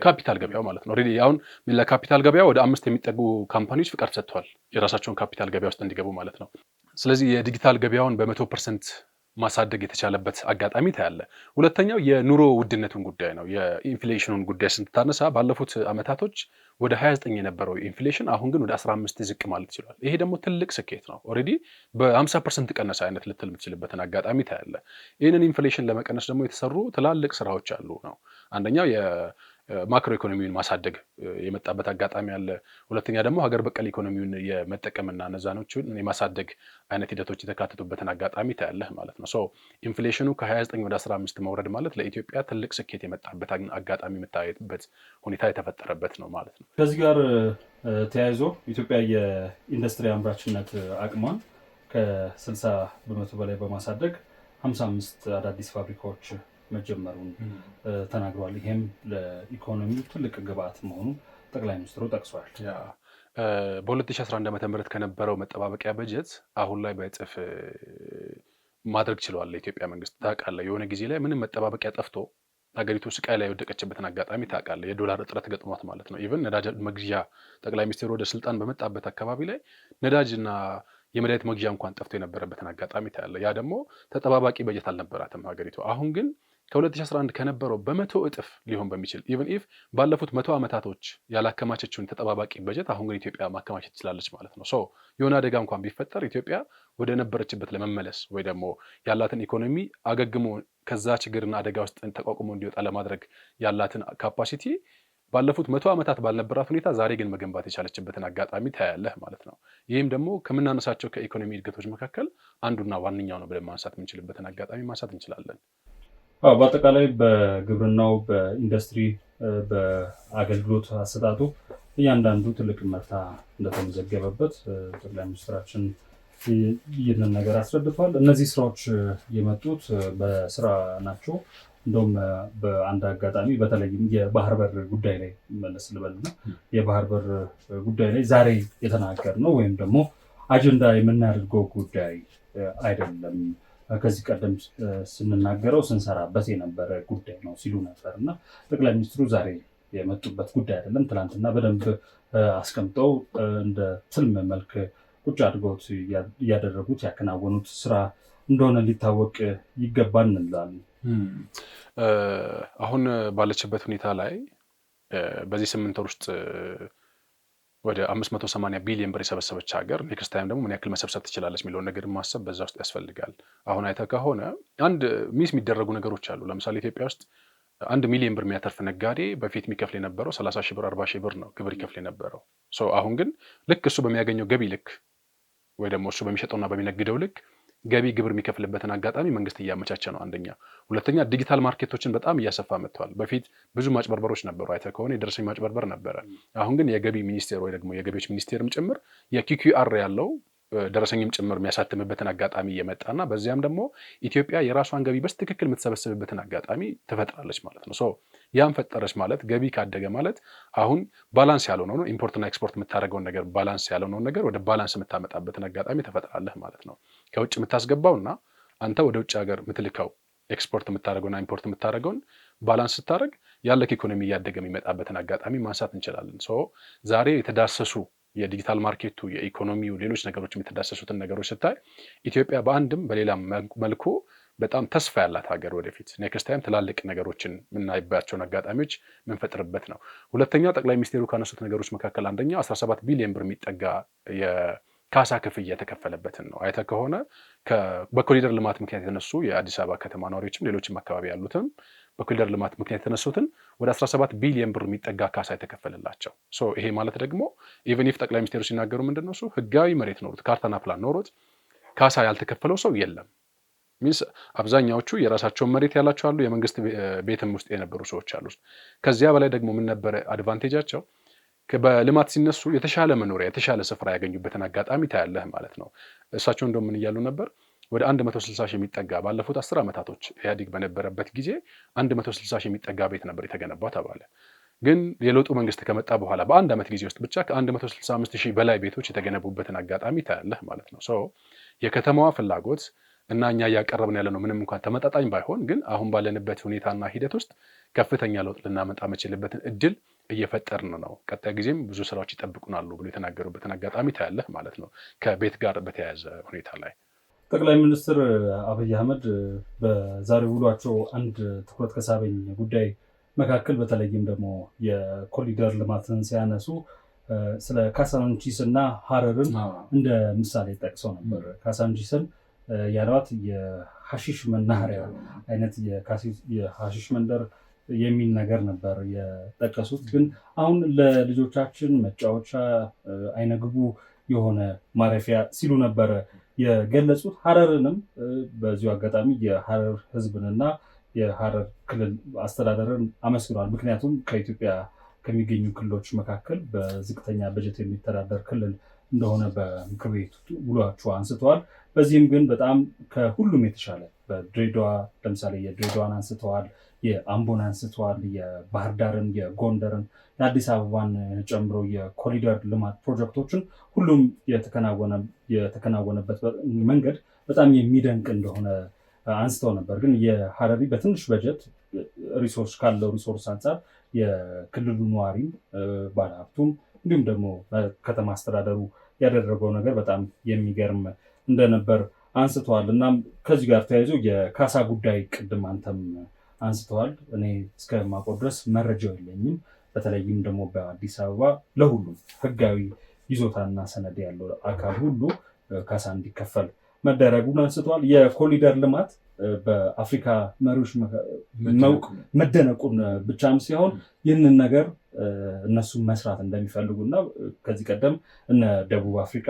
ካፒታል ገበያው ማለት ነው። ሪሊ አሁን ለካፒታል ገበያው ወደ 5 የሚጠጉ ካምፓኒዎች ፍቃድ ሰጥተዋል የራሳቸውን ካፒታል ገበያ ውስጥ እንዲገቡ ማለት ነው። ስለዚህ የዲጂታል ገበያውን በ100% ማሳደግ የተቻለበት አጋጣሚ ታያለ። ሁለተኛው የኑሮ ውድነቱን ጉዳይ ነው። የኢንፍሌሽኑን ጉዳይ ስንታነሳ ባለፉት አመታቶች ወደ 29 የነበረው ኢንፍሌሽን አሁን ግን ወደ 15 ዝቅ ማለት ይችላል። ይሄ ደግሞ ትልቅ ስኬት ነው። ኦልሬዲ በ50% ቀነሰ አይነት ልትል የምትችልበትን አጋጣሚ ታያለ። ይህንን ኢንፍሌሽን ለመቀነስ ደግሞ የተሰሩ ትላልቅ ስራዎች አሉ ነው። አንደኛው የማክሮ ኢኮኖሚውን ማሳደግ የመጣበት አጋጣሚ አለ። ሁለተኛ ደግሞ ሀገር በቀል ኢኮኖሚውን የመጠቀምና ነዛኖችን የማሳደግ አይነት ሂደቶች የተካተቱበትን አጋጣሚ ታያለህ ማለት ነው። ኢንፍሌሽኑ ከ29 ወደ 15 መውረድ ማለት ለኢትዮጵያ ትልቅ ስኬት የመጣበት አጋጣሚ የምታየበት ሁኔታ የተፈጠረበት ነው ማለት ነው። ከዚህ ጋር ተያይዞ ኢትዮጵያ የኢንዱስትሪ አምራችነት አቅሟን ከ60 በመቶ በላይ በማሳደግ 55 አዳዲስ ፋብሪካዎች መጀመሩን ተናግሯል። ይሄም ለኢኮኖሚ ትልቅ ግብዓት መሆኑን ጠቅላይ ሚኒስትሩ ጠቅሷል። በ2011 ዓ.ም ከነበረው መጠባበቂያ በጀት አሁን ላይ በእጥፍ ማድረግ ችሏል የኢትዮጵያ መንግስት። ታውቃለህ የሆነ ጊዜ ላይ ምንም መጠባበቂያ ጠፍቶ ሀገሪቱ ስቃይ ላይ የወደቀችበትን አጋጣሚ ታውቃለህ። የዶላር እጥረት ገጥሟት ማለት ነው። ኢቨን ነዳጅ መግዣ ጠቅላይ ሚኒስትሩ ወደ ስልጣን በመጣበት አካባቢ ላይ ነዳጅና የመድኃኒት መግዣ እንኳን ጠፍቶ የነበረበትን አጋጣሚ ታያለህ። ያ ደግሞ ተጠባባቂ በጀት አልነበራትም ሀገሪቱ። አሁን ግን ከ2011 ከነበረው በመቶ እጥፍ ሊሆን በሚችል ኢቨን ኢፍ ባለፉት 100 ዓመታቶች ያላከማቸችውን ተጠባባቂ በጀት አሁን ግን ኢትዮጵያ ማከማቸት ትችላለች ማለት ነው። ሶ የሆነ አደጋ እንኳን ቢፈጠር ኢትዮጵያ ወደ ነበረችበት ለመመለስ ወይ ደግሞ ያላትን ኢኮኖሚ አገግሞ ከዛ ችግርና አደጋ ውስጥ ተቋቁሞ እንዲወጣ ለማድረግ ያላትን ካፓሲቲ ባለፉት 100 ዓመታት ባልነበራት ሁኔታ ዛሬ ግን መገንባት የቻለችበትን አጋጣሚ ታያለህ ማለት ነው። ይህም ደግሞ ከምናነሳቸው ከኢኮኖሚ እድገቶች መካከል አንዱና ዋነኛው ነው ብለን ማንሳት የምንችልበትን አጋጣሚ ማንሳት እንችላለን። በአጠቃላይ በግብርናው፣ በኢንዱስትሪ፣ በአገልግሎት አሰጣጡ እያንዳንዱ ትልቅ ምርታ እንደተመዘገበበት ጠቅላይ ሚኒስትራችን ይህንን ነገር አስረድቷል። እነዚህ ስራዎች የመጡት በስራ ናቸው። እንደውም በአንድ አጋጣሚ በተለይም የባህር በር ጉዳይ ላይ መለስ ልበልና የባህር በር ጉዳይ ላይ ዛሬ የተናገርነው ወይም ደግሞ አጀንዳ የምናደርገው ጉዳይ አይደለም፣ ከዚህ ቀደም ስንናገረው ስንሰራበት የነበረ ጉዳይ ነው ሲሉ ነበር እና ጠቅላይ ሚኒስትሩ ዛሬ የመጡበት ጉዳይ አይደለም፣ ትናንትና በደንብ አስቀምጠው እንደ ትልም መልክ ቁጭ አድርገውት እያደረጉት ያከናወኑት ስራ እንደሆነ ሊታወቅ ይገባል እንላለን። አሁን ባለችበት ሁኔታ ላይ በዚህ 8 ወር ውስጥ ወደ 580 ቢሊዮን ብር የሰበሰበች ሀገር ኔክስት ታይም ደግሞ ምን ያክል መሰብሰብ ትችላለች የሚለውን ነገር ማሰብ በዛ ውስጥ ያስፈልጋል። አሁን አይተህ ከሆነ አንድ ሚስ የሚደረጉ ነገሮች አሉ። ለምሳሌ ኢትዮጵያ ውስጥ 1 ሚሊዮን ብር የሚያተርፍ ነጋዴ በፊት የሚከፍል የነበረው 30 ሺህ ብር 40 ሺህ ብር ነው ግብር ይከፍል የነበረው። አሁን ግን ልክ እሱ በሚያገኘው ገቢ ልክ ወይ ደግሞ እሱ በሚሸጠውና በሚነግደው ልክ ገቢ ግብር የሚከፍልበትን አጋጣሚ መንግስት እያመቻቸ ነው። አንደኛ። ሁለተኛ ዲጂታል ማርኬቶችን በጣም እያሰፋ መጥተዋል። በፊት ብዙ ማጭበርበሮች ነበሩ። አይተህ ከሆነ የደረሰኝ ማጭበርበር ነበረ። አሁን ግን የገቢ ሚኒስቴር ወይ ደግሞ የገቢዎች ሚኒስቴርም ጭምር የኪኪአር ያለው ደረሰኝም ጭምር የሚያሳትምበትን አጋጣሚ እየመጣና በዚያም ደግሞ ኢትዮጵያ የራሷን ገቢ በትክክል የምትሰበስብበትን አጋጣሚ ትፈጥራለች ማለት ነው። ያን ፈጠረች ማለት ገቢ ካደገ ማለት አሁን ባላንስ ያልሆነው ነው ኢምፖርትና ኤክስፖርት የምታደርገውን ነገር ባላንስ ያልሆነውን ነገር ወደ ባላንስ የምታመጣበትን አጋጣሚ ትፈጥራለህ ማለት ነው። ከውጭ የምታስገባውና አንተ ወደ ውጭ ሀገር የምትልከው ኤክስፖርት የምታደርገውና ኢምፖርት የምታደርገውን ባላንስ ስታደርግ ያለክ ኢኮኖሚ እያደገ የሚመጣበትን አጋጣሚ ማንሳት እንችላለን። ዛሬ የተዳሰሱ የዲጂታል ማርኬቱ፣ የኢኮኖሚው፣ ሌሎች ነገሮች የተዳሰሱትን ነገሮች ስታይ ኢትዮጵያ በአንድም በሌላም መልኩ በጣም ተስፋ ያላት ሀገር ወደፊት ኔክስት ታይም ትላልቅ ነገሮችን የምናይባቸውን አጋጣሚዎች የምንፈጥርበት ነው። ሁለተኛ ጠቅላይ ሚኒስቴሩ ካነሱት ነገሮች መካከል አንደኛው 17 ቢሊዮን ብር የሚጠጋ የካሳ ክፍያ የተከፈለበትን ነው። አይተህ ከሆነ በኮሪደር ልማት ምክንያት የተነሱ የአዲስ አበባ ከተማ ነዋሪዎችም ሌሎችም አካባቢ ያሉትም በኮሪደር ልማት ምክንያት የተነሱትን ወደ 17 ቢሊዮን ብር የሚጠጋ ካሳ የተከፈለላቸው። ይሄ ማለት ደግሞ ኢቨን ኢፍ ጠቅላይ ሚኒስቴሩ ሲናገሩ ምንድን ነው እሱ ህጋዊ መሬት ኖሮት ካርታና ፕላን ኖሮት ካሳ ያልተከፈለው ሰው የለም። ሚንስ አብዛኛዎቹ የራሳቸውን መሬት ያላቸው አሉ፣ የመንግስት ቤትም ውስጥ የነበሩ ሰዎች አሉ። ከዚያ በላይ ደግሞ ምን ነበረ አድቫንቴጃቸው? በልማት ሲነሱ የተሻለ መኖሪያ የተሻለ ስፍራ ያገኙበትን አጋጣሚ ታያለህ ማለት ነው። እሳቸው እንደው ምን እያሉ ነበር? ወደ 160 ሺህ የሚጠጋ ባለፉት 10 ዓመታቶች ኢህአዴግ በነበረበት ጊዜ 160 ሺህ የሚጠጋ ቤት ነበር የተገነባው ተባለ። ግን የለውጡ መንግስት ከመጣ በኋላ በአንድ ዓመት ጊዜ ውስጥ ብቻ ከ165 ሺህ በላይ ቤቶች የተገነቡበትን አጋጣሚ ታያለህ ማለት ነው። የከተማዋ ፍላጎት እና እኛ እያቀረብን ያለ ነው ምንም እንኳን ተመጣጣኝ ባይሆን ግን አሁን ባለንበት ሁኔታና ሂደት ውስጥ ከፍተኛ ለውጥ ልናመጣ የምንችልበትን እድል እየፈጠርን ነው። ቀጣይ ጊዜም ብዙ ስራዎች ይጠብቁናሉ ብሎ የተናገሩበትን አጋጣሚ ታያለህ ማለት ነው። ከቤት ጋር በተያያዘ ሁኔታ ላይ ጠቅላይ ሚኒስትር አብይ አህመድ በዛሬው ውሏቸው አንድ ትኩረት ከሳበኝ ጉዳይ መካከል በተለይም ደግሞ የኮሪደር ልማትን ሲያነሱ ስለ ካሳንቺስ እና ሀረርን እንደ ምሳሌ ጠቅሰው ነበር። ካሳንቺስን ያሏት የሐሺሽ መናኸሪያ አይነት የሐሺሽ መንደር የሚል ነገር ነበር የጠቀሱት። ግን አሁን ለልጆቻችን መጫወቻ አይነግቡ የሆነ ማረፊያ ሲሉ ነበረ የገለጹት። ሀረርንም በዚሁ አጋጣሚ የሀረር ህዝብንና የሀረር ክልል አስተዳደርን አመስግኗል። ምክንያቱም ከኢትዮጵያ ከሚገኙ ክልሎች መካከል በዝቅተኛ በጀት የሚተዳደር ክልል እንደሆነ በምክር ቤቱ ውሏቸው አንስተዋል። በዚህም ግን በጣም ከሁሉም የተሻለ በድሬዳዋ ለምሳሌ የድሬዳዋን አንስተዋል፣ የአምቦን አንስተዋል፣ የባህር ዳርን፣ የጎንደርን፣ የአዲስ አበባን ጨምሮ የኮሪደር ልማት ፕሮጀክቶችን ሁሉም የተከናወነበት መንገድ በጣም የሚደንቅ እንደሆነ አንስተው ነበር። ግን የሀረሪ በትንሽ በጀት ሪሶርስ ካለው ሪሶርስ አንጻር የክልሉ ነዋሪም ባለሀብቱም እንዲሁም ደግሞ ከተማ አስተዳደሩ ያደረገው ነገር በጣም የሚገርም እንደነበር አንስተዋል። እናም ከዚህ ጋር ተያይዞ የካሳ ጉዳይ ቅድም አንተም አንስተዋል። እኔ እስከማውቀው ድረስ መረጃው የለኝም። በተለይም ደግሞ በአዲስ አበባ ለሁሉም ህጋዊ ይዞታና ሰነድ ያለው አካል ሁሉ ካሳ እንዲከፈል መደረጉን አንስተዋል። የኮሪደር ልማት በአፍሪካ መሪዎች መደነቁን ብቻም ሲሆን ይህንን ነገር እነሱ መስራት እንደሚፈልጉና ከዚህ ቀደም እነ ደቡብ አፍሪካ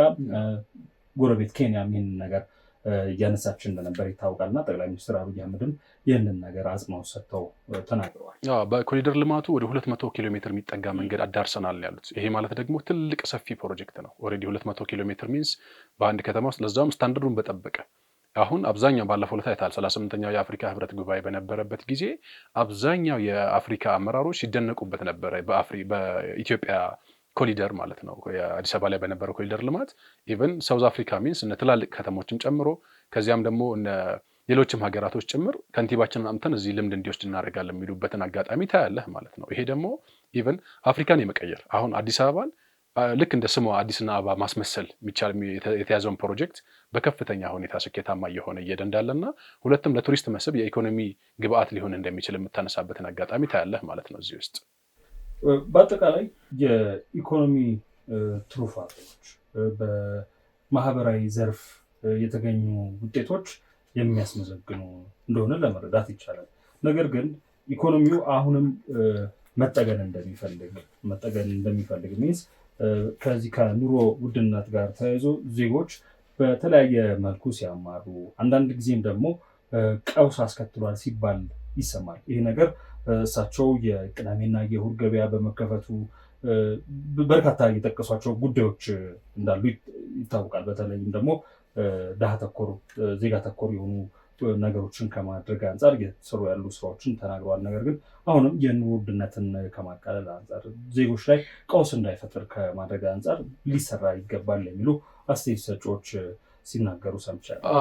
ጎረቤት ኬንያም ይህንን ነገር እያነሳች እንደነበር ይታወቃል እና ጠቅላይ ሚኒስትር አብይ አህመድም ይህንን ነገር አጽንኦት ሰጥተው ተናግረዋል። በኮሪደር ልማቱ ወደ 200 ኪሎ ሜትር የሚጠጋ መንገድ አዳርሰናል ያሉት። ይሄ ማለት ደግሞ ትልቅ ሰፊ ፕሮጀክት ነው። ኦልሬዲ 200 ኪሎ ሜትር ሚንስ በአንድ ከተማ ውስጥ ለዛውም ስታንዳርዱን በጠበቀ አሁን አብዛኛው ባለፈው ዕለት አይታል 38ኛው የአፍሪካ ህብረት ጉባኤ በነበረበት ጊዜ አብዛኛው የአፍሪካ አመራሮች ሲደነቁበት ነበረ። በኢትዮጵያ ኮሪደር ማለት ነው የአዲስ አበባ ላይ በነበረው ኮሪደር ልማት ኢቨን ሳውዝ አፍሪካ ሚንስ እነ ትላልቅ ከተሞችን ጨምሮ ከዚያም ደግሞ እነ ሌሎችም ሀገራቶች ጭምር ከንቲባችንን አምተን እዚህ ልምድ እንዲወስድ እናደርጋለን የሚሉበትን አጋጣሚ ታያለህ ማለት ነው። ይሄ ደግሞ ኢቨን አፍሪካን የመቀየር አሁን አዲስ አበባን ልክ እንደ ስሟ አዲስና አበባ ማስመሰል የሚቻል የተያዘውን ፕሮጀክት በከፍተኛ ሁኔታ ስኬታማ እየሆነ እየደንዳለና ሁለትም ለቱሪስት መስህብ የኢኮኖሚ ግብአት ሊሆን እንደሚችል የምታነሳበትን አጋጣሚ ታያለህ ማለት ነው እዚህ ውስጥ። በአጠቃላይ የኢኮኖሚ ትሩፋቶች በማህበራዊ ዘርፍ የተገኙ ውጤቶች የሚያስመዘግኑ እንደሆነ ለመረዳት ይቻላል። ነገር ግን ኢኮኖሚው አሁንም መጠገን እንደሚፈልግ ሚንስ ከዚህ ከኑሮ ውድነት ጋር ተያይዞ ዜጎች በተለያየ መልኩ ሲያማሩ አንዳንድ ጊዜም ደግሞ ቀውስ አስከትሏል ሲባል ይሰማል። ይህ ነገር እሳቸው የቅዳሜና የእሁድ ገበያ በመከፈቱ በርካታ የጠቀሷቸው ጉዳዮች እንዳሉ ይታወቃል። በተለይም ደግሞ ድሃ ተኮር ዜጋ ተኮር የሆኑ ነገሮችን ከማድረግ አንጻር እየተሰሩ ያሉ ስራዎችን ተናግረዋል። ነገር ግን አሁንም የኑሮ ውድነትን ከማቃለል አንጻር ዜጎች ላይ ቀውስ እንዳይፈጥር ከማድረግ አንጻር ሊሰራ ይገባል የሚሉ አስተያየት ሰጪዎች ሲናገሩ ሰምቻለሁ።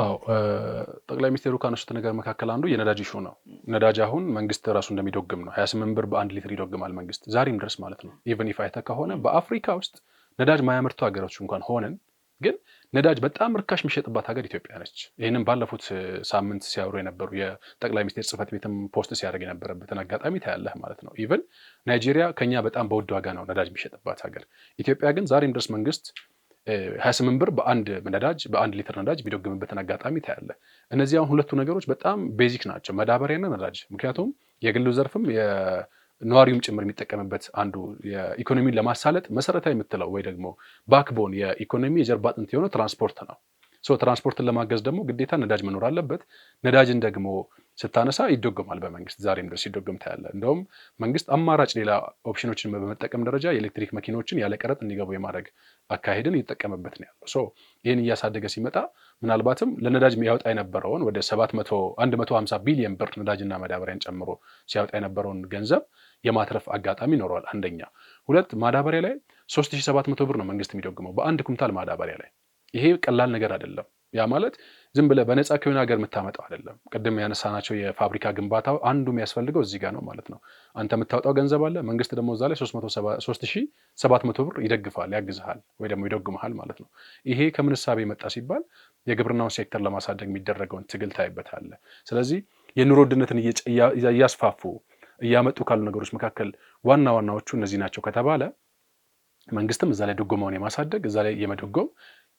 ጠቅላይ ሚኒስትሩ ካነሱት ነገር መካከል አንዱ የነዳጅ ኢሹ ነው። ነዳጅ አሁን መንግስት ራሱ እንደሚዶግም ነው። 28 ብር በ1 ሊትር ይዶግማል መንግስት ዛሬም ድረስ ማለት ነው። ኢቨን ኢፍ አይተህ ከሆነ በአፍሪካ ውስጥ ነዳጅ ማያመርቱ ሀገሮች እንኳን ሆነን ግን ነዳጅ በጣም ርካሽ የሚሸጥባት ሀገር ኢትዮጵያ ነች። ይህንም ባለፉት ሳምንት ሲያወሩ የነበሩ የጠቅላይ ሚኒስቴር ጽህፈት ቤትም ፖስት ሲያደርግ የነበረበትን አጋጣሚ ታያለህ ማለት ነው። ኢቨን ናይጄሪያ ከኛ በጣም በውድ ዋጋ ነው ነዳጅ የሚሸጥባት ሀገር። ኢትዮጵያ ግን ዛሬም ድረስ መንግስት 28 ብር በ1 ሊትር ነዳጅ የሚዶግምበትን አጋጣሚ ታያለ። እነዚህ አሁን ሁለቱ ነገሮች በጣም ቤዚክ ናቸው፣ መዳበሪያና ነዳጅ። ምክንያቱም የግሉ ዘርፍም ነዋሪውም ጭምር የሚጠቀምበት አንዱ የኢኮኖሚን ለማሳለጥ መሰረታዊ የምትለው ወይ ደግሞ ባክቦን የኢኮኖሚ የጀርባ አጥንት የሆነው ትራንስፖርት ነው። ትራንስፖርትን ለማገዝ ደግሞ ግዴታ ነዳጅ መኖር አለበት። ነዳጅን ደግሞ ስታነሳ ይዶገማል በመንግስት ዛሬም ድረስ ይዶገም ታያለ። እንደውም መንግስት አማራጭ ሌላ ኦፕሽኖችን በመጠቀም ደረጃ የኤሌክትሪክ መኪኖችን ያለ ቀረጥ እንዲገቡ የማድረግ አካሄድን እየተጠቀመበት ነው ያለው። ይህን እያሳደገ ሲመጣ ምናልባትም ለነዳጅ ያወጣ የነበረውን ወደ 150 ቢሊዮን ብር ነዳጅና ማዳበሪያን ጨምሮ ሲያወጣ የነበረውን ገንዘብ የማትረፍ አጋጣሚ ይኖረዋል። አንደኛ። ሁለት፣ ማዳበሪያ ላይ 3700 ብር ነው መንግስት የሚዶግመው በአንድ ኩንታል ማዳበሪያ ላይ። ይሄ ቀላል ነገር አይደለም። ያ ማለት ዝም ብለህ በነፃ ከሆነ ሀገር የምታመጣው አይደለም። ቅድም ያነሳናቸው የፋብሪካ ግንባታው አንዱ የሚያስፈልገው እዚህ ጋር ነው ማለት ነው። አንተ የምታወጣው ገንዘብ አለ፣ መንግስት ደግሞ እዛ ላይ 3700 ብር ይደግፋል፣ ያግዝሃል ወይ ደግሞ ይደግመሃል ማለት ነው። ይሄ ከምን እሳቤ መጣ ሲባል የግብርናውን ሴክተር ለማሳደግ የሚደረገውን ትግል ታይበታል። ስለዚህ የኑሮ ውድነትን እያስፋፉ እያመጡ ካሉ ነገሮች መካከል ዋና ዋናዎቹ እነዚህ ናቸው ከተባለ መንግስትም እዛ ላይ ድጎማውን የማሳደግ እዛ ላይ የመደጎም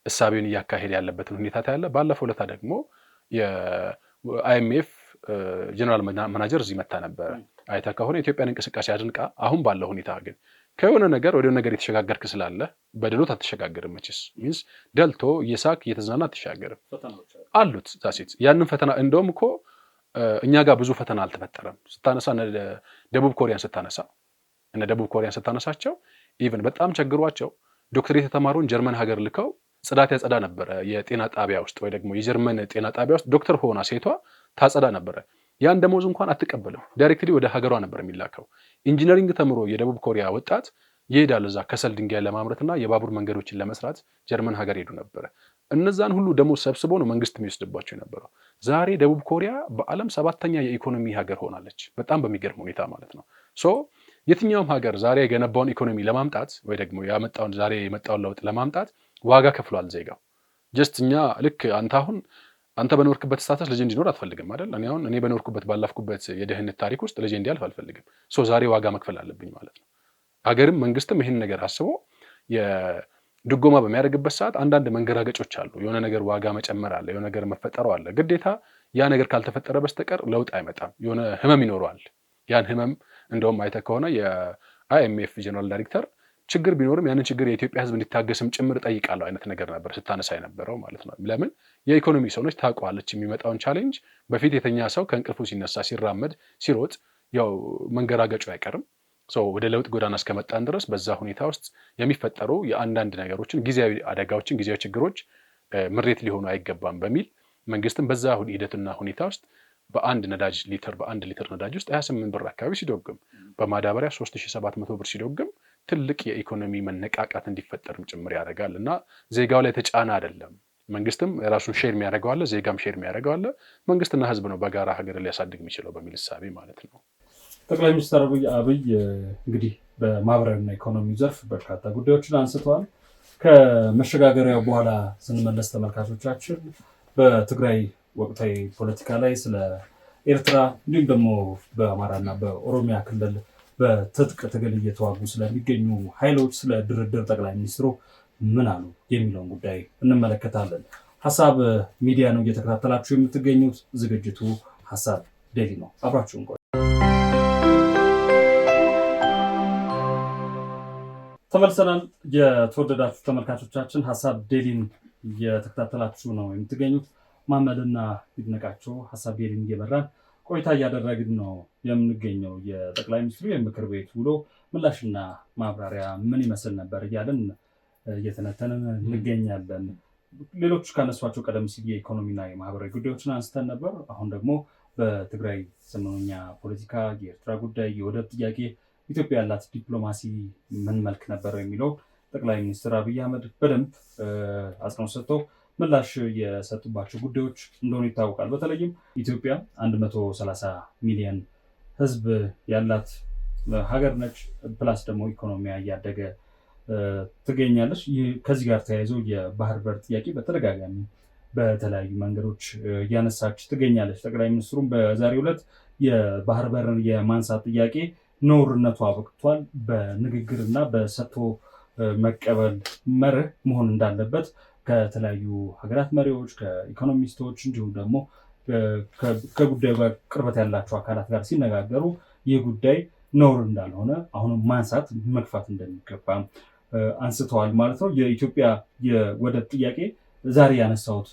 እሳቤውን እያካሄደ ያለበትን ሁኔታ ታያለ። ባለፈው ዕለት ደግሞ የአይኤምኤፍ ጀነራል ማናጀር እዚህ መታ ነበረ። አይታ ከሆነ የኢትዮጵያን እንቅስቃሴ አድንቃ አሁን ባለው ሁኔታ ግን ከሆነ ነገር ወደ ነገር የተሸጋገርክ ስላለ በድሎት አትሸጋገርም። መቼስ ሚንስ ደልቶ እየሳክ እየተዝናና አትሸጋገርም አሉት ዛሴት ያንን ፈተና እንደውም እኮ እኛ ጋር ብዙ ፈተና አልተፈጠረም። ስታነሳ ደቡብ ኮሪያን ስታነሳቸው ኢቨን በጣም ቸግሯቸው ዶክተሬት የተማሩን ጀርመን ሀገር ልከው ጽዳት ያጸዳ ነበረ። የጤና ጣቢያ ውስጥ ወይ ደግሞ የጀርመን ጤና ጣቢያ ውስጥ ዶክተር ሆና ሴቷ ታጸዳ ነበረ። ያን ደሞዝ እንኳን አትቀበልም። ዳይሬክትሊ ወደ ሀገሯ ነበር የሚላከው። ኢንጂነሪንግ ተምሮ የደቡብ ኮሪያ ወጣት ይሄዳል እዛ ከሰል ድንጋይ ለማምረትና የባቡር መንገዶችን ለመስራት ጀርመን ሀገር ሄዱ ነበረ። እነዛን ሁሉ ደሞዝ ሰብስቦ ነው መንግስት የሚወስድባቸው የነበረው። ዛሬ ደቡብ ኮሪያ በዓለም 7ኛ የኢኮኖሚ ሀገር ሆናለች፣ በጣም በሚገርም ሁኔታ ማለት ነው። የትኛውም ሀገር ዛሬ የገነባውን ኢኮኖሚ ለማምጣት ወይ ደግሞ ዛሬ የመጣውን ለውጥ ለማምጣት ዋጋ ከፍሏል ዜጋው። ጀስት እኛ ልክ አንተ አሁን አንተ በኖርክበት ስታተስ ልጅ እንዲኖር አትፈልግም አይደል? እኔ በኖርኩበት ባላፍኩበት የደህንነት ታሪክ ውስጥ ልጅ እንዲያልፍ አልፈልግም። ዛሬ ዋጋ መክፈል አለብኝ ማለት ነው። ሀገርም መንግስትም ይህን ነገር አስቦ የድጎማ በሚያደርግበት ሰዓት አንዳንድ መንገራገጮች አሉ። የሆነ ነገር ዋጋ መጨመር አለ፣ የሆነ ነገር መፈጠረው አለ። ግዴታ ያ ነገር ካልተፈጠረ በስተቀር ለውጥ አይመጣም። የሆነ ህመም ይኖረዋል። ያን ህመም እንደውም አይተህ ከሆነ የአይኤምኤፍ ጀነራል ዳይሬክተር ችግር ቢኖርም ያንን ችግር የኢትዮጵያ ህዝብ እንዲታገስም ጭምር ጠይቃለሁ አይነት ነገር ነበር ስታነሳ የነበረው ማለት ነው። ለምን የኢኮኖሚ ሰው ነች፣ ታውቀዋለች የሚመጣውን ቻሌንጅ። በፊት የተኛ ሰው ከእንቅልፉ ሲነሳ ሲራመድ ሲሮጥ ያው መንገራገጩ አይቀርም። ወደ ለውጥ ጎዳና እስከመጣን ድረስ በዛ ሁኔታ ውስጥ የሚፈጠሩ የአንዳንድ ነገሮችን ጊዜያዊ አደጋዎችን ጊዜያዊ ችግሮች ምሬት ሊሆኑ አይገባም በሚል መንግስትም በዛ ሂደትና ሁኔታ ውስጥ በአንድ ሊትር ነዳጅ ውስጥ 28 ብር አካባቢ ሲዶግም በማዳበሪያ 3700 ብር ሲዶግም ትልቅ የኢኮኖሚ መነቃቃት እንዲፈጠርም ጭምር ያደርጋል እና ዜጋው ላይ ተጫና አይደለም። መንግስትም የራሱን ሼር የሚያደርገው አለ፣ ዜጋም ሼር የሚያደርገው አለ። መንግስትና ህዝብ ነው በጋራ ሀገር ሊያሳድግ የሚችለው በሚል እሳቤ ማለት ነው። ጠቅላይ ሚኒስትር አብይ እንግዲህ በማህበራዊና ኢኮኖሚ ዘርፍ በርካታ ጉዳዮችን አንስተዋል። ከመሸጋገሪያው በኋላ ስንመለስ ተመልካቾቻችን በትግራይ ወቅታዊ ፖለቲካ ላይ ስለ ኤርትራ እንዲሁም ደግሞ በአማራና በኦሮሚያ ክልል በትጥቅ ትግል እየተዋጉ ስለሚገኙ ኃይሎች ስለ ድርድር ጠቅላይ ሚኒስትሩ ምን አሉ የሚለውን ጉዳይ እንመለከታለን። ሀሳብ ሚዲያ ነው እየተከታተላችሁ የምትገኙት። ዝግጅቱ ሀሳብ ዴሊ ነው። አብራችሁን ቆዩ። ተመልሰናል። የተወደዳችሁ ተመልካቾቻችን ሀሳብ ዴሊን እየተከታተላችሁ ነው የምትገኙት። መሐመድና ይድነቃቸው ሀሳብ ዴሊን እየመራን ቆይታ እያደረግን ነው የምንገኘው። የጠቅላይ ሚኒስትሩ የምክር ቤት ውሎ ምላሽና ማብራሪያ ምን ይመስል ነበር እያለን እየተነተንን እንገኛለን። ሌሎች ካነሷቸው ቀደም ሲል የኢኮኖሚና የማህበራዊ ጉዳዮችን አንስተን ነበር። አሁን ደግሞ በትግራይ ሰሞነኛ ፖለቲካ፣ የኤርትራ ጉዳይ፣ የወደብ ጥያቄ፣ ኢትዮጵያ ያላት ዲፕሎማሲ ምን መልክ ነበረው የሚለው ጠቅላይ ሚኒስትር አብይ አህመድ በደንብ አጽንኦት ሰጥተው ምላሽ የሰጡባቸው ጉዳዮች እንደሆኑ ይታወቃል። በተለይም ኢትዮጵያ 130 ሚሊዮን ህዝብ ያላት ሀገር ነች። ፕላስ ደግሞ ኢኮኖሚያ እያደገ ትገኛለች። ከዚህ ጋር ተያይዞ የባህር በር ጥያቄ በተደጋጋሚ በተለያዩ መንገዶች እያነሳች ትገኛለች። ጠቅላይ ሚኒስትሩም በዛሬው ዕለት የባህር በርን የማንሳት ጥያቄ ነውርነቱ አብቅቷል፣ በንግግርና በሰጥቶ መቀበል መርህ መሆን እንዳለበት ከተለያዩ ሀገራት መሪዎች፣ ከኢኮኖሚስቶች እንዲሁም ደግሞ ከጉዳዩ ጋር ቅርበት ያላቸው አካላት ጋር ሲነጋገሩ ይህ ጉዳይ ነውር እንዳልሆነ አሁንም ማንሳት መግፋት እንደሚገባ አንስተዋል ማለት ነው። የኢትዮጵያ የወደብ ጥያቄ ዛሬ ያነሳሁት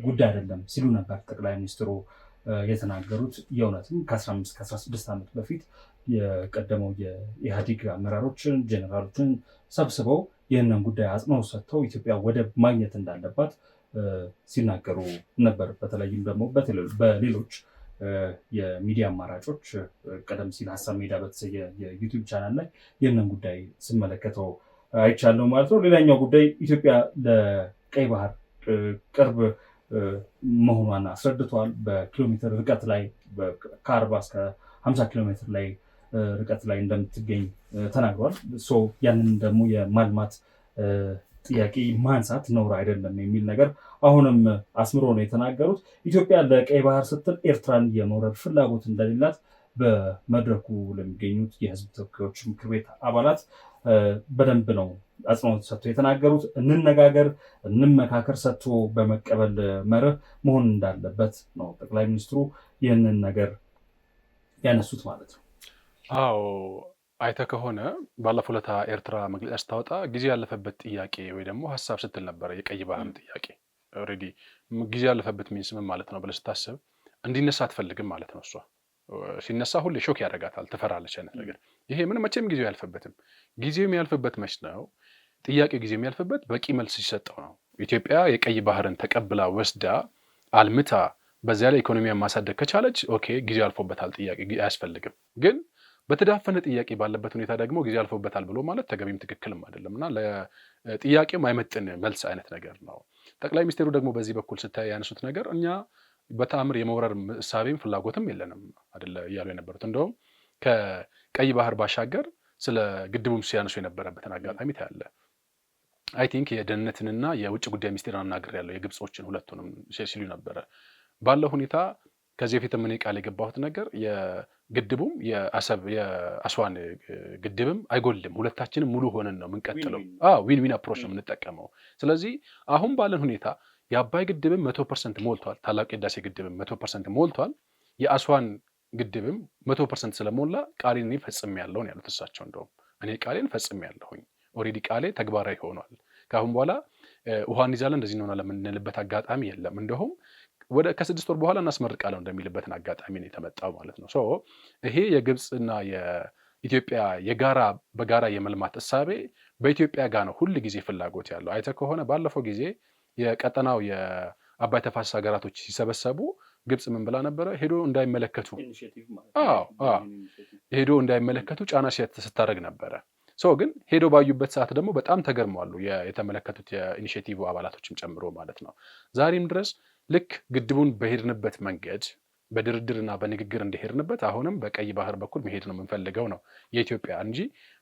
ጉዳይ አይደለም ሲሉ ነበር ጠቅላይ ሚኒስትሩ የተናገሩት። የእውነትም ከ15-16 ዓመት በፊት የቀደመው የኢህአዴግ አመራሮችን ጀኔራሎችን ሰብስበው ይህንን ጉዳይ አጽንኦት ሰጥተው ኢትዮጵያ ወደብ ማግኘት እንዳለባት ሲናገሩ ነበር። በተለይም ደግሞ በሌሎች የሚዲያ አማራጮች ቀደም ሲል ሀሳብ ሜዳ በተሰኘ የዩቲዩብ ቻናል ላይ ይህንን ጉዳይ ስመለከተው አይቻለሁ ማለት ነው። ሌላኛው ጉዳይ ኢትዮጵያ ለቀይ ባህር ቅርብ መሆኗን አስረድተዋል። በኪሎ ሜትር ርቀት ላይ ከ40 እስከ 50 ኪሎ ሜትር ላይ ርቀት ላይ እንደምትገኝ ተናግሯል። ያንን ደግሞ የማልማት ጥያቄ ማንሳት ነውር አይደለም የሚል ነገር አሁንም አስምሮ ነው የተናገሩት። ኢትዮጵያ ለቀይ ባህር ስትል ኤርትራን የመውረድ ፍላጎት እንደሌላት በመድረኩ ለሚገኙት የህዝብ ተወካዮች ምክር ቤት አባላት በደንብ ነው አጽንኦት ሰጥቶ የተናገሩት። እንነጋገር፣ እንመካከር፣ ሰጥቶ በመቀበል መርህ መሆን እንዳለበት ነው ጠቅላይ ሚኒስትሩ ይህንን ነገር ያነሱት ማለት ነው። አዎ አይተህ ከሆነ ባለፈው ዕለት ኤርትራ መግለጫ ስታወጣ ጊዜ ያለፈበት ጥያቄ ወይ ደግሞ ሀሳብ ስትል ነበረ። የቀይ ባህር ጥያቄ ኦልሬዲ ጊዜ ያለፈበት ሚንስ ምን ማለት ነው ብለህ ስታስብ እንዲነሳ አትፈልግም ማለት ነው። እሷ ሲነሳ ሁሌ ሾክ ያደርጋታል፣ ትፈራለች አይነት ነገር። ይሄ ምንም መቼም ጊዜው ያልፈበትም። ጊዜው የሚያልፍበት መች ነው? ጥያቄው ጊዜ የሚያልፍበት በቂ መልስ ሲሰጠው ነው። ኢትዮጵያ የቀይ ባህርን ተቀብላ ወስዳ አልምታ በዚያ ላይ ኢኮኖሚያን ማሳደግ ከቻለች ኦኬ ጊዜው ያልፎበታል፣ ጥያቄ አያስፈልግም። ግን በተዳፈነ ጥያቄ ባለበት ሁኔታ ደግሞ ጊዜ አልፎበታል ብሎ ማለት ተገቢም ትክክልም አይደለም እና ለጥያቄው ማይመጥን መልስ አይነት ነገር ነው። ጠቅላይ ሚኒስትሩ ደግሞ በዚህ በኩል ስታይ ያነሱት ነገር እኛ በተአምር የመውረር እሳቤም ፍላጎትም የለንም አይደለ እያሉ የነበሩት። እንደውም ከቀይ ባህር ባሻገር ስለ ግድቡም ሲያነሱ የነበረበትን አጋጣሚ ታያለ። አይ ቲንክ የደህንነትንና የውጭ ጉዳይ ሚኒስቴር አናግሬያለሁ የግብጾችን ሁለቱንም ሲሉ ነበረ። ባለው ሁኔታ ከዚህ በፊት ምን ቃል የገባሁት ነገር የግድቡም የአስዋን ግድብም አይጎልም፣ ሁለታችንም ሙሉ ሆነን ነው የምንቀጥለው። ዊን ዊን አፕሮች ነው የምንጠቀመው። ስለዚህ አሁን ባለን ሁኔታ የአባይ ግድብም 100% ሞልቷል፣ ታላቁ የህዳሴ ግድብም 100% ሞልቷል። የአስዋን ግድብም 100% ስለሞላ ቃሌን እኔ ፈጽሜያለሁ ነው ያሉት እሳቸው። እንደውም እኔ ቃሌን ፈጽሜያለሁኝ፣ ኦልሬዲ ቃሌ ተግባራዊ ሆኗል። ከአሁን በኋላ ውሃ እንይዛለን እንደዚህ እንሆናለን የምንልበት አጋጣሚ የለም። እንደውም ወደ ከ6 ወር በኋላ እናስመርቃለን እንደሚልበትን አጋጣሚ ነው የተመጣው ማለት ነው። ይሄ የግብፅና የኢትዮጵያ በጋራ የመልማት እሳቤ በኢትዮጵያ ጋር ነው ሁል ጊዜ ፍላጎት ያለው። አይተህ ከሆነ ባለፈው ጊዜ የቀጠናው የአባይ ተፋሰስ ሀገራቶች ሲሰበሰቡ ግብፅ ምን ብላ ነበረ? ሄዶ እንዳይመለከቱ ጫና ስታደርግ ነበረ። ግን ሄዶ ባዩበት ሰዓት ደግሞ በጣም ተገርመዋሉ የተመለከቱት የኢኒሼቲቭ አባላቶችም ጨምሮ ማለት ነው። ዛሬም ድረስ ልክ ግድቡን በሄድንበት መንገድ በድርድርና በንግግር እንደሄድንበት አሁንም በቀይ ባህር በኩል መሄድ ነው የምንፈልገው ነው የኢትዮጵያ እንጂ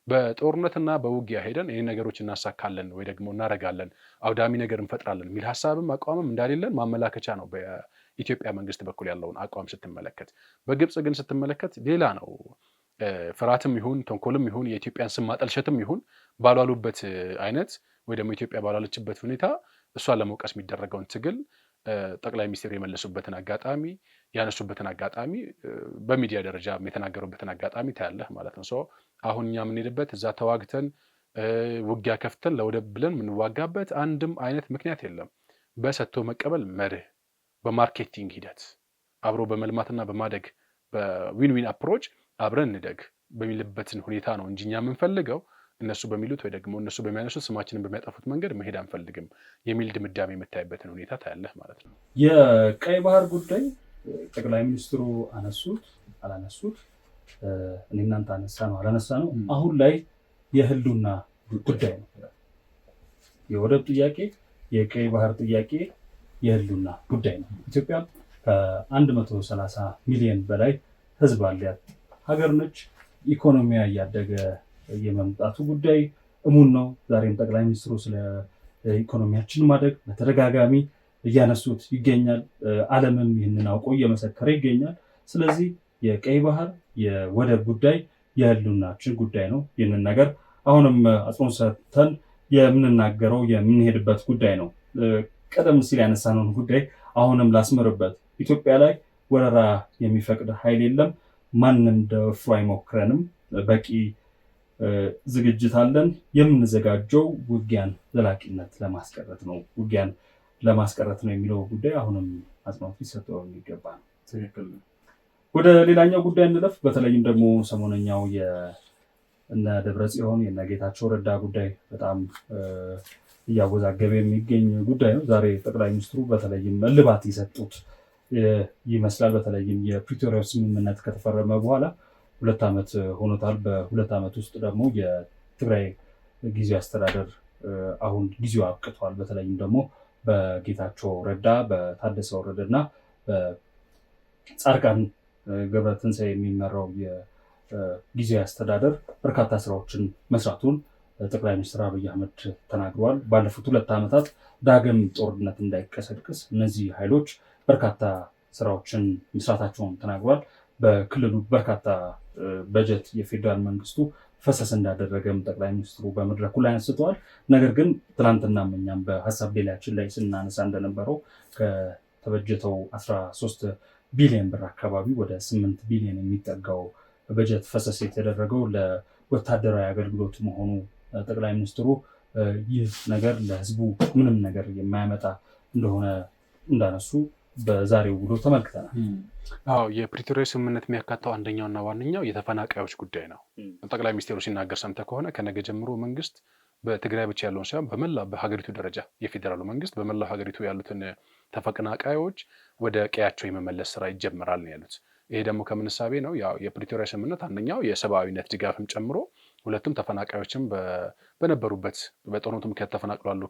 በጦርነትና በውጊያ ሄደን ይህ ነገሮች እናሳካለን ወይ ደግሞ እናረጋለን አውዳሚ ነገር እንፈጥራለን የሚል ሀሳብም አቋምም እንዳሌለን ማመላከቻ ነው በኢትዮጵያ መንግስት በኩል ያለውን አቋም ስትመለከት። በግብፅ ግን ስትመለከት ሌላ ነው። ፍርሃትም ይሁን ተንኮልም ይሁን የኢትዮጵያን ስም ማጠልሸትም ይሁን ባሏሉበት አይነት ወይ ደግሞ ኢትዮጵያ ባሏለችበት ሁኔታ እሷን ለመውቀስ የሚደረገውን ትግል ጠቅላይ ሚኒስትሩ የመለሱበትን አጋጣሚ ያነሱበትን አጋጣሚ በሚዲያ ደረጃ የተናገሩበትን አጋጣሚ ታያለህ ማለት ነው። አሁን እኛ የምንሄድበት እዛ ተዋግተን ውጊያ ከፍተን ለወደብ ብለን የምንዋጋበት አንድም አይነት ምክንያት የለም። በሰጥቶ መቀበል መርህ፣ በማርኬቲንግ ሂደት አብሮ በመልማትና በማደግ በዊን ዊን አፕሮች አብረን እንደግ በሚልበትን ሁኔታ ነው እንጂ እኛ የምንፈልገው እነሱ በሚሉት ወይ ደግሞ እነሱ በሚያነሱት ስማችንን በሚያጠፉት መንገድ መሄድ አንፈልግም የሚል ድምዳሜ የምታይበትን ሁኔታ ታያለህ ማለት ነው። የቀይ ባህር ጉዳይ ጠቅላይ ሚኒስትሩ አነሱት አላነሱት፣ እኔ እናንተ አነሳ ነው አላነሳ ነው፣ አሁን ላይ የህልውና ጉዳይ ነው። የወደብ ጥያቄ፣ የቀይ ባህር ጥያቄ የህልውና ጉዳይ ነው። ኢትዮጵያ ከ130 ሚሊዮን በላይ ህዝብ አላት ሀገር ነች። ኢኮኖሚያ እያደገ የመምጣቱ ጉዳይ እሙን ነው። ዛሬም ጠቅላይ ሚኒስትሩ ስለ ኢኮኖሚያችን ማደግ በተደጋጋሚ እያነሱት ይገኛል። ዓለምም ይህንን አውቆ እየመሰከረ ይገኛል። ስለዚህ የቀይ ባህር የወደብ ጉዳይ የህልውናችን ጉዳይ ነው። ይህንን ነገር አሁንም አጽንኦት ሰጥተን የምንናገረው የምንሄድበት ጉዳይ ነው። ቀደም ሲል ያነሳነውን ጉዳይ አሁንም ላስምርበት። ኢትዮጵያ ላይ ወረራ የሚፈቅድ ኃይል የለም። ማንም ደፍሮ አይሞክረንም። በቂ ዝግጅት አለን። የምንዘጋጀው ውጊያን ዘላቂነት ለማስቀረት ነው፣ ውጊያን ለማስቀረት ነው የሚለው ጉዳይ አሁንም አጽንኦት ሊሰጠው የሚገባ ነው። ትክክል። ወደ ሌላኛው ጉዳይ እንለፍ። በተለይም ደግሞ ሰሞነኛው የእነ ደብረጽዮን የእነ ጌታቸው ረዳ ጉዳይ በጣም እያወዛገበ የሚገኝ ጉዳይ ነው። ዛሬ ጠቅላይ ሚኒስትሩ በተለይም እልባት የሰጡት ይመስላል። በተለይም የፕሪቶሪያው ስምምነት ከተፈረመ በኋላ 2 ዓመት ሆኖታል። በ2 ዓመት ውስጥ ደግሞ የትግራይ ጊዜያዊ አስተዳደር አሁን ጊዜው አብቅቷል። በተለይም ደግሞ በጌታቸው ረዳ፣ በታደሰ ወረደ እና በጻድቃን ገብረትንሳኤ የሚመራው የጊዜያዊ አስተዳደር በርካታ ስራዎችን መስራቱን ጠቅላይ ሚኒስትር አብይ አህመድ ተናግረዋል። ባለፉት 2 ዓመታት ዳግም ጦርነት እንዳይቀሰቅስ እነዚህ ኃይሎች በርካታ ስራዎችን መስራታቸውን ተናግረዋል። በክልሉ በርካታ በጀት የፌዴራል መንግስቱ ፈሰስ እንዳደረገም ጠቅላይ ሚኒስትሩ በመድረኩ ላይ አንስተዋል። ነገር ግን ትናንትና እኛም በሀሳብ ሌላችን ላይ ስናነሳ እንደነበረው ከተበጀተው 13 ቢሊዮን ብር አካባቢ ወደ 8 ቢሊዮን የሚጠጋው በጀት ፈሰስ የተደረገው ለወታደራዊ አገልግሎት መሆኑ ጠቅላይ ሚኒስትሩ ይህ ነገር ለህዝቡ ምንም ነገር የማያመጣ እንደሆነ እንዳነሱ በዛሬው ውሎ ተመልክተናል። የፕሪቶሪያ ስምምነት የሚያካተው አንደኛውና ዋነኛው የተፈናቃዮች ጉዳይ ነው። ጠቅላይ ሚኒስትሩ ሲናገር ሰምተህ ከሆነ ከነገ ጀምሮ መንግስት በትግራይ ብቻ ያለውን ሳይሆን በመላ በሀገሪቱ ደረጃ የፌዴራሉ መንግስት በመላው ሀገሪቱ ያሉትን ተፈናቃዮች ወደ ቀያቸው የመመለስ ስራ ይጀምራል ነው ያሉት። ይሄ ደግሞ ከምን እሳቤ ነው? ያው የፕሪቶሪያ ስምምነት አንደኛው የሰብአዊነት ድጋፍም ጨምሮ፣ ሁለቱም ተፈናቃዮችም በነበሩበት በጦርነቱ ምክንያት ተፈናቅሏሉ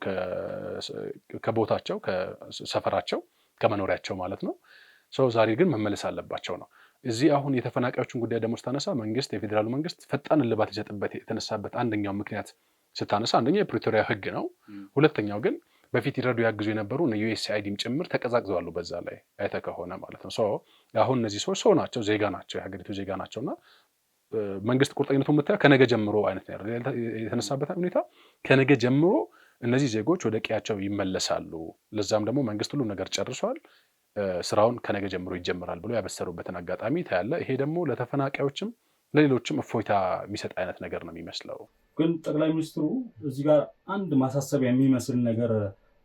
ከቦታቸው ከሰፈራቸው ከመኖሪያቸው ማለት ነው። ዛሬ ግን መመለስ አለባቸው ነው። እዚህ አሁን የተፈናቃዮችን ጉዳይ ደግሞ ስታነሳ መንግስት የፌዴራሉ መንግስት ፈጣን እልባት ይሰጥበት የተነሳበት አንደኛው ምክንያት ስታነሳ አንደኛ የፕሪቶሪያ ህግ ነው። ሁለተኛው ግን በፊት ይረዱ ያግዙ የነበሩ ዩኤስአይዲም ጭምር ተቀዛቅዘዋሉ በዛ ላይ አይተህ ከሆነ ማለት ነው። አሁን እነዚህ ሰዎች ሰው ናቸው፣ ዜጋ ናቸው፣ የሀገሪቱ ዜጋ ናቸውና መንግስት ቁርጠኝነቱ የምታየው ከነገ ጀምሮ አይነት የተነሳበት ሁኔታ ከነገ ጀምሮ እነዚህ ዜጎች ወደ ቀያቸው ይመለሳሉ። ለዛም ደግሞ መንግስት ሁሉ ነገር ጨርሷል፣ ስራውን ከነገ ጀምሮ ይጀምራል ብሎ ያበሰሩበትን አጋጣሚ ታያለ። ይሄ ደግሞ ለተፈናቃዮችም ለሌሎችም እፎይታ የሚሰጥ አይነት ነገር ነው የሚመስለው። ግን ጠቅላይ ሚኒስትሩ እዚህ ጋር አንድ ማሳሰቢያ የሚመስል ነገር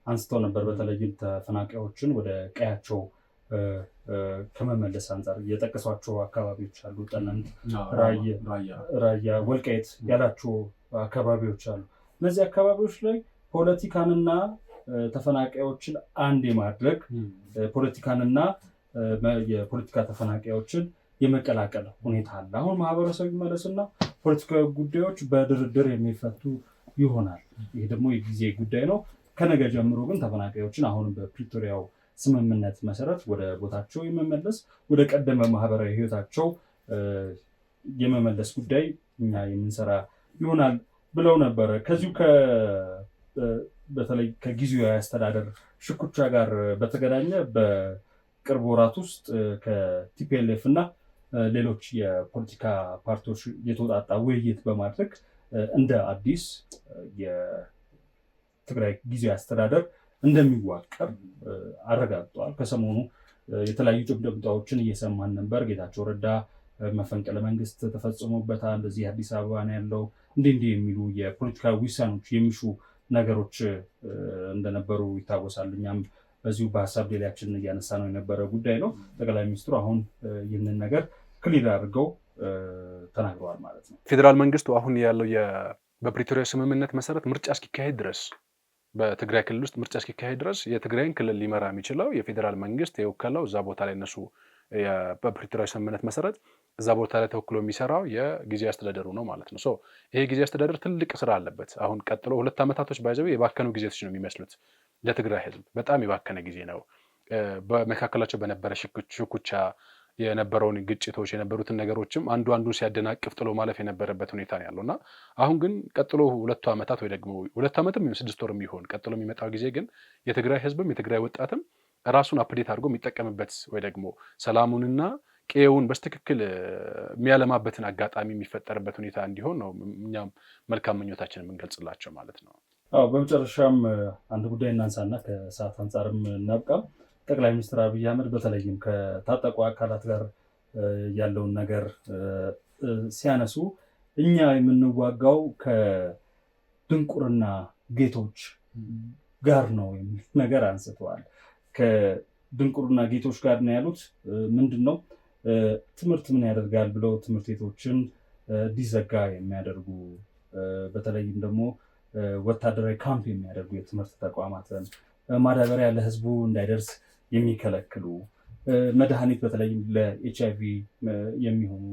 አንስተው ነበር። በተለይም ተፈናቃዮችን ወደ ቀያቸው ከመመለስ አንጻር የጠቀሷቸው አካባቢዎች አሉ። ጠለምት፣ ራያ፣ ወልቃይት ያላቸው አካባቢዎች አሉ። እነዚህ አካባቢዎች ላይ ፖለቲካንና ተፈናቃዮችን አንድ የማድረግ ፖለቲካንና የፖለቲካ ተፈናቃዮችን የመቀላቀል ሁኔታ አለ። አሁን ማህበረሰቡ ይመለስና ፖለቲካዊ ጉዳዮች በድርድር የሚፈቱ ይሆናል። ይህ ደግሞ የጊዜ ጉዳይ ነው። ከነገ ጀምሮ ግን ተፈናቃዮችን አሁንም በፕሪቶሪያው ስምምነት መሰረት ወደ ቦታቸው የመመለስ ወደ ቀደመ ማህበራዊ ህይወታቸው የመመለስ ጉዳይ እኛ የምንሰራ ይሆናል ብለው ነበረ። ከዚሁ በተለይ ከጊዜያዊ አስተዳደር ሽኩቻ ጋር በተገናኘ በቅርብ ወራት ውስጥ ከቲፒኤልኤፍ እና ሌሎች የፖለቲካ ፓርቲዎች የተወጣጣ ውይይት በማድረግ እንደ አዲስ የትግራይ ጊዜያዊ አስተዳደር እንደሚዋቀር አረጋግጠዋል። ከሰሞኑ የተለያዩ ጭብጨባዎችን እየሰማን ነበር። ጌታቸው ረዳ መፈንቅለ መንግስት ተፈጽሞበታል፣ እዚህ አዲስ አበባ ነው ያለው፣ እንዲህ የሚሉ የፖለቲካ ውሳኔዎች የሚሹ ነገሮች እንደነበሩ ይታወሳል። እኛም በዚሁ በሀሳብ ሌላችን እያነሳ ነው የነበረ ጉዳይ ነው። ጠቅላይ ሚኒስትሩ አሁን ይህንን ነገር ክሊር አድርገው ተናግረዋል ማለት ነው። ፌዴራል መንግስቱ አሁን ያለው በፕሪቶሪያ ስምምነት መሰረት ምርጫ እስኪካሄድ ድረስ በትግራይ ክልል ውስጥ ምርጫ እስኪካሄድ ድረስ የትግራይን ክልል ሊመራ የሚችለው የፌዴራል መንግስት የወከለው እዛ ቦታ ላይ እነሱ በፕሪቶሪያ ስምምነት መሰረት እዛ ቦታ ላይ ተወክሎ የሚሰራው የጊዜያዊ አስተዳደሩ ነው ማለት ነው። ይሄ ጊዜያዊ አስተዳደር ትልቅ ስራ አለበት። አሁን ቀጥሎ 2 ዓመታቶች ባይዘው የባከኑ ጊዜያቶች ነው የሚመስሉት ለትግራይ ህዝብ በጣም የባከነ ጊዜ ነው። በመካከላቸው በነበረ ሽኩቻ የነበረውን ግጭቶች የነበሩትን ነገሮችም አንዱን ሲያደናቅፍ ጥሎ ማለፍ የነበረበት ሁኔታ ነው ያለውና አሁን ግን ቀጥሎ 2 ዓመታት ወይ ደግሞ 2 ዓመትም 6 ወርም ይሆን ቀጥሎ የሚመጣው ጊዜ ግን የትግራይ ህዝብም የትግራይ ወጣትም ራሱን አፕዴት አድርጎ የሚጠቀምበት ወይ ደግሞ ሰላሙንና ቀየውን በስትክክል የሚያለማበትን አጋጣሚ የሚፈጠርበት ሁኔታ እንዲሆን ነው እኛም መልካም ምኞታችንን የምንገልጽላቸው ማለት ነው። በመጨረሻም አንድ ጉዳይ እናንሳና ከሰዓት አንጻርም እናብቃ። ጠቅላይ ሚኒስትር አብይ አህመድ በተለይም ከታጠቁ አካላት ጋር ያለውን ነገር ሲያነሱ እኛ የምንዋጋው ከድንቁርና ጌቶች ጋር ነው የሚል ነገር አንስተዋል። ከድንቁርና ጌቶች ጋር ነው ያሉት። ምንድን ነው ትምህርት ምን ያደርጋል ብለው ትምህርት ቤቶችን እንዲዘጋ የሚያደርጉ በተለይም ደግሞ ወታደራዊ ካምፕ የሚያደርጉ የትምህርት ተቋማትን ማዳበሪያ ለህዝቡ እንዳይደርስ የሚከለክሉ መድኃኒት በተለይም ለኤችአይቪ የሚሆኑ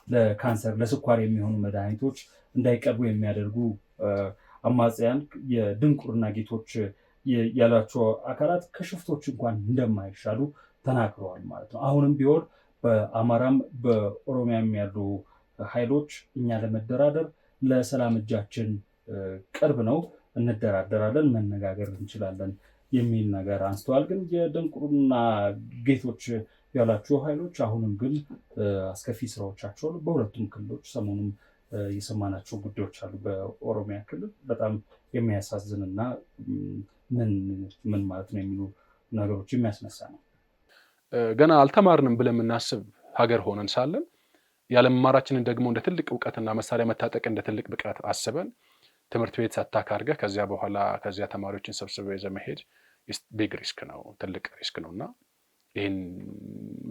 ለካንሰር፣ ለስኳር የሚሆኑ መድኃኒቶች እንዳይቀርቡ የሚያደርጉ አማጽያን የድንቁርና ጌቶች ያላቸው አካላት ከሽፍቶች እንኳን እንደማይሻሉ ተናግረዋል ማለት ነው። አሁንም ቢሆን በአማራም በኦሮሚያም ያሉ ኃይሎች እኛ ለመደራደር ለሰላም እጃችን ቅርብ ነው፣ እንደራደራለን፣ መነጋገር እንችላለን የሚል ነገር አንስተዋል። ግን የድንቁርና ጌቶች ያላቸው ኃይሎች አሁንም ግን አስከፊ ስራዎቻቸውን በሁለቱም ክልሎች ሰሞኑን የሰማናቸው ጉዳዮች አሉ። በኦሮሚያ ክልል በጣም የሚያሳዝንና ምን ማለት ነው የሚሉ ነገሮች የሚያስነሳ ነው። ገና አልተማርንም ብለን የምናስብ ሀገር ሆነን ሳለን ያለመማራችንን ደግሞ እንደ ትልቅ እውቀትና መሳሪያ መታጠቅ እንደ ትልቅ ብቃት አስበን ትምህርት ቤት ሳታክ አድርገህ ከዚያ በኋላ ከዚያ ተማሪዎችን ሰብስበው ይዘህ መሄድ ቢግ ሪስክ ነው፣ ትልቅ ሪስክ ነው እና ይህን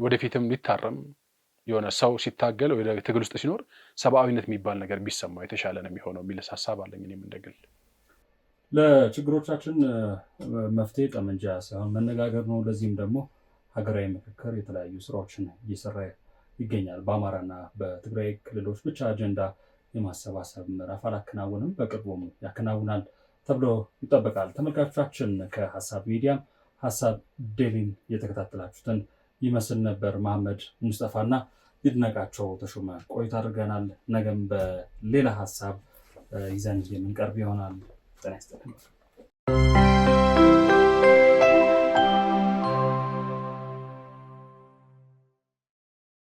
ወደፊትም ሊታረም የሆነ ሰው ሲታገል ወይ ትግል ውስጥ ሲኖር ሰብአዊነት የሚባል ነገር ቢሰማው የተሻለ ነው የሚሆነው የሚል ሀሳብ አለኝ እኔም እንደግል። ለችግሮቻችን መፍትሄ ጠመንጃ ሳይሆን መነጋገር ነው። ለዚህም ደግሞ ሀገራዊ ምክክር የተለያዩ ስራዎችን እየሰራ ይገኛል። በአማራና በትግራይ ክልሎች ብቻ አጀንዳ የማሰባሰብ ምዕራፍ አላከናወንም፣ በቅርቡም ያከናውናል ተብሎ ይጠበቃል። ተመልካቾቻችን ከሀሳብ ሚዲያ ሀሳብ ዴሊን የተከታተላችሁትን ይመስል ነበር። መሐመድ ሙስጠፋና ይድነቃቸው ተሾመ ቆይታ አድርገናል። ነገም በሌላ ሀሳብ ይዘን የምንቀርብ ይሆናል። ጤና ይስጥልኝ።